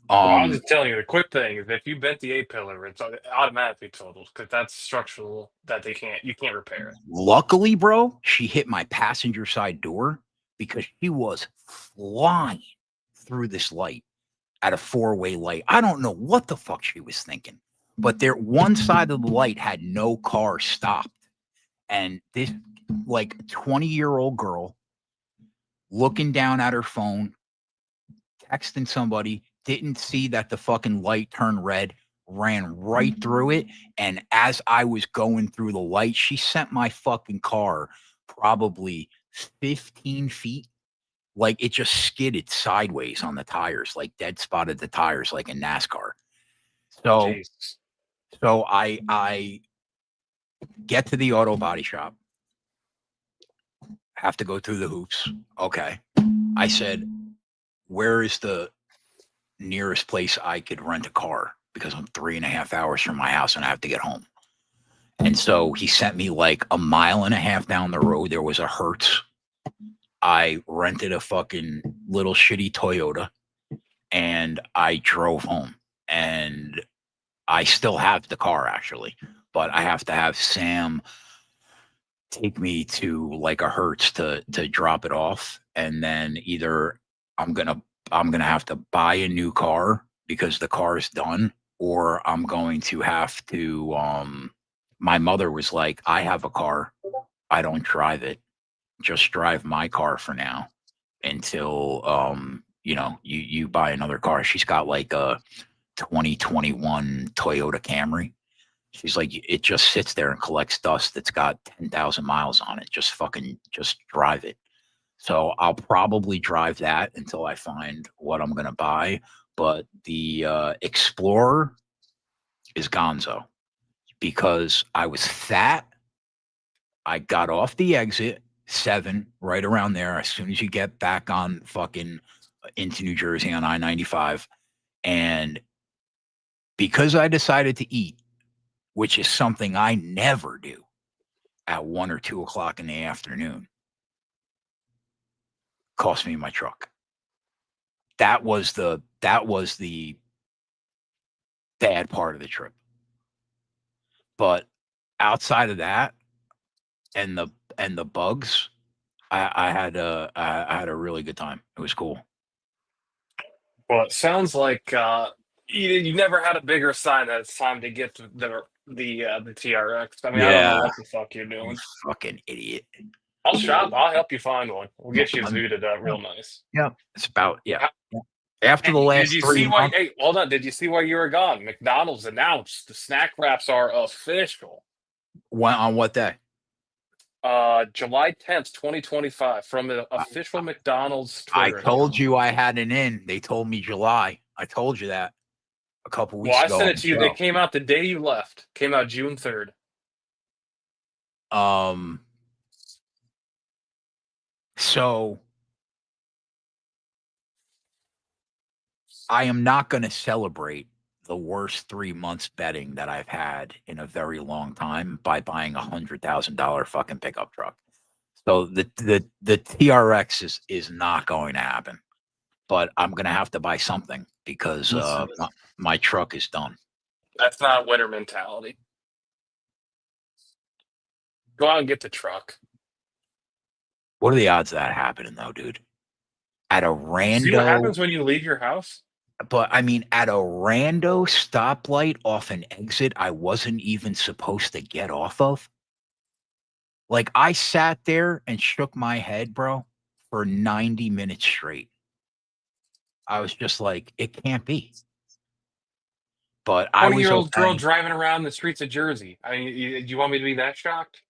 Well, I was just telling you the quick thing is if you bent the A pillar, it's automatically totaled because that's structural that you can't repair it. Luckily, bro, she hit my passenger side door because she was flying through this light at a 4-way light. I don't know what the fuck she was thinking, but there one side of the light had no car stopped. And this like 20-year-old girl looking down at her phone, texting somebody, didn't see that the fucking light turned red, ran right through it. And as I was going through the light, she sent my fucking car probably 15 feet. Like it just skidded sideways on the tires, like dead spotted the tires like in NASCAR. So Jesus. so I get to the auto body shop, have to go through the hoops. Okay. I said, where is the nearest place I could rent a car? Because I'm 3.5 hours from my house and I have to get home. And so he sent me like a mile and a half down the road. There was a Hertz. I rented a fucking little shitty Toyota and I drove home. And I still have the car actually, but I have to have Sam take me to like a Hertz to drop it off. And then either I'm gonna gonna have to buy a new car because the car is done, or I'm going to have to. My mother was like, "I have a car. I don't drive it. Just drive my car for now until you buy another car." She's got like a 2021 Toyota Camry. She's like, it just sits there and collects dust. It's got 10,000 miles on it. Just drive it. So I'll probably drive that until I find what I'm going to buy. But the Explorer is gonzo because I was fat. I got off the exit 7, right around there, as soon as you get back on fucking into New Jersey on I-95. And because I decided to eat, which is something I never do at 1 or 2 o'clock in the afternoon, cost me my truck. That was the bad part of the trip. But outside of that and the bugs, I had a really good time. It was cool. Well, it sounds like you never had a bigger sign that it's time to get to the TRX. I mean, I don't know Yeah, what the fuck you're you doing. fucking idiot. I'll shop. I'll help you find one. We'll get you I'm, zooted up real nice. yeah, it's about Ha- yeah. After the Did last you 3 see why? months, Hey, hold on. Did you see why you were gone? McDonald's announced the snack wraps are official. went on what day? July 10th, 2025, from the official McDonald's I Twitter told account. you I had an in. They told me July. I told you that a couple Well, weeks I ago sent on it the to you. They show. came out the day you left. Came out June 3rd. So I am not going to celebrate the worst 3 months betting that I've had in a very long time by buying $100,000 fucking pickup truck. So the TRX is not going to happen. But I'm going to have to buy something because Listen, my truck is done. that's not winner mentality. Go out and get the truck. What are the odds of that happening though, dude? At a See what rando, happens when you leave your house? but I mean, at a rando stoplight off an exit I wasn't even supposed to get off of. Like I sat there and shook my head, bro, for 90 minutes straight. I was just like, it can't be. But I was 20-year-old girl okay. driving around the streets of Jersey. I mean, do you want me to be that shocked?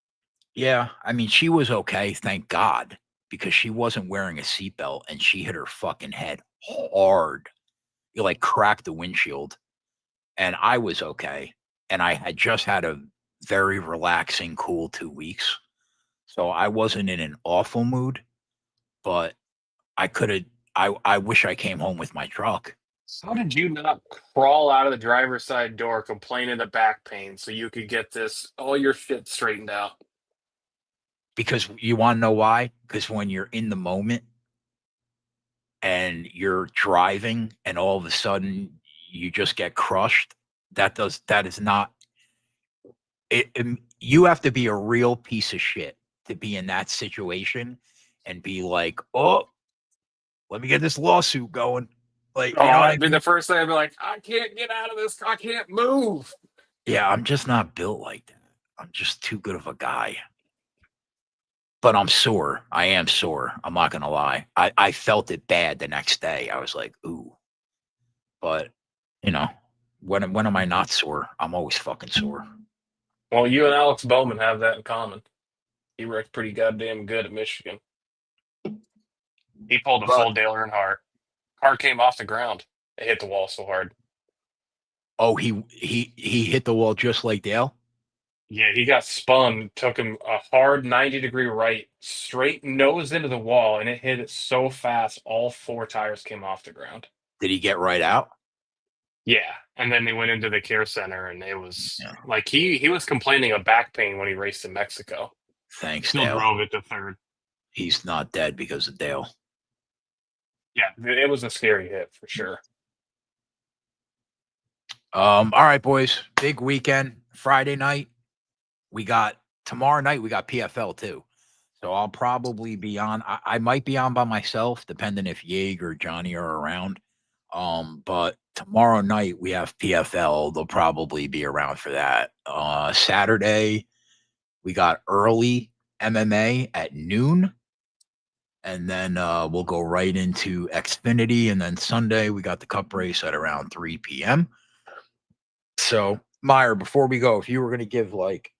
Yeah, I mean, she was okay, thank God, because she wasn't wearing a seatbelt and she hit her fucking head hard. It like cracked the windshield, and I was okay. And I had just had a very relaxing, cool 2 weeks. So I wasn't in an awful mood, but I could have I wish I came home with my truck How did you not crawl out of the driver's side door complaining of back pain so you could get all your shit straightened out? because you want to know why? Because when you're in the moment and you're driving and all of a sudden you just get crushed, that is not you have to be a real piece of shit to be in that situation and be like, oh, let me get this lawsuit going. Like, Oh, you know what I that'd be mean? the first thing I'd be like, I can't get out of this. I can't move. Yeah, I'm just not built like that. I'm just too good of a guy. But I'm sore. I am sore. I'm not gonna lie. I felt it bad the next day. I was like, ooh. But you know, when am I not sore? I'm always fucking sore. Well, you and Alex Bowman have that in common. He wrecked pretty goddamn good at Michigan. He pulled a But full Dale Earnhardt. Car came off the ground. It hit the wall so hard. oh, he hit the wall just like Dale. Yeah, he got spun, took him a hard 90-degree right, straight nose into the wall, and it hit it so fast all four tires came off the ground. Did he get right out? Yeah, and then they went into the care center, and it was Yeah. like he was complaining of back pain when he raced in Mexico. Thanks, Still Dale. drove it to third. He's not dead because of Dale. Yeah, it was a scary hit for sure. All right, boys. Big weekend. Friday night. We got tomorrow night. We got PFL too. So I'll probably be on. I might be on by myself, depending if Yeg or Johnny are around. But tomorrow night we have PFL. They'll probably be around for that. Saturday we got early MMA at noon, and then we'll go right into Xfinity, and then Sunday we got the Cup race at around 3 p.m. So Meyer, before we go, if you were going to give like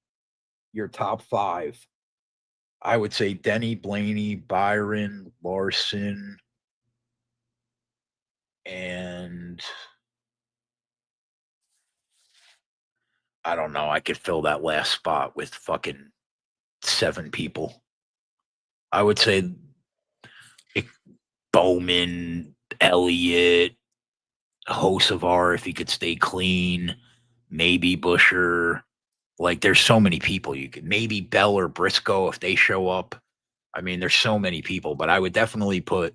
your top five, I would say Denny, Blaney, Byron, Larson, and I don't know. I could fill that last spot with fucking 7 people. I would say Bowman, Elliott, Hosevar if he could stay clean, maybe Busher. Like, there's so many people you could, maybe Bell or Briscoe if they show up. I mean, there's so many people, but I would definitely put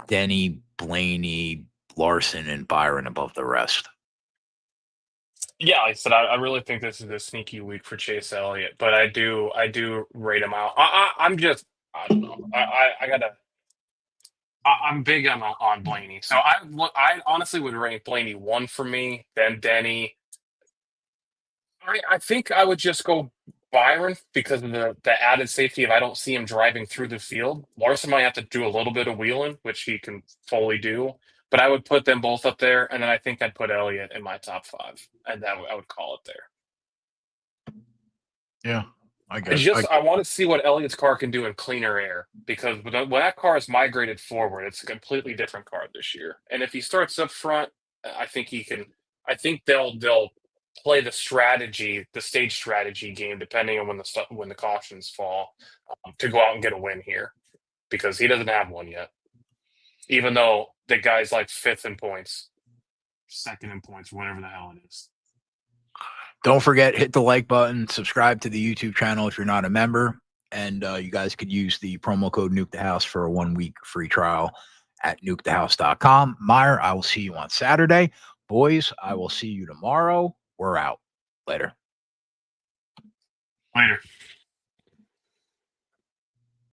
Denny, Blaney, Larson, and Byron above the rest. Yeah, like I said, I really think this is a sneaky week for Chase Elliott, but I do rate him out. I'm just I don't know. I'm big on Blaney, so I honestly would rank Blaney 1 for me, then Denny. I think I would just go Byron because of the added safety if I don't see him driving through the field. Larson might have to do a little bit of wheeling, which he can fully do. But I would put them both up there, and then I think I'd put Elliott in my top 5, and I would call it there. Yeah, I guess. I want to see what Elliott's car can do in cleaner air because when that car is migrated forward, it's a completely different car this year. And if he starts up front, I think he can. I think they'll play the stage strategy game, depending on when the cautions fall, to go out and get a win here because he doesn't have one yet. Even though the guy's like 5th in points, 2nd in points, whatever the hell it is. Don't forget, hit the like button, subscribe to the YouTube channel if you're not a member, and you guys could use the promo code Nuke the House for a 1-week free trial at nukethehouse.com. Meyer, I will see you on Saturday. Boys, I will see you tomorrow. We're out. Later. Later.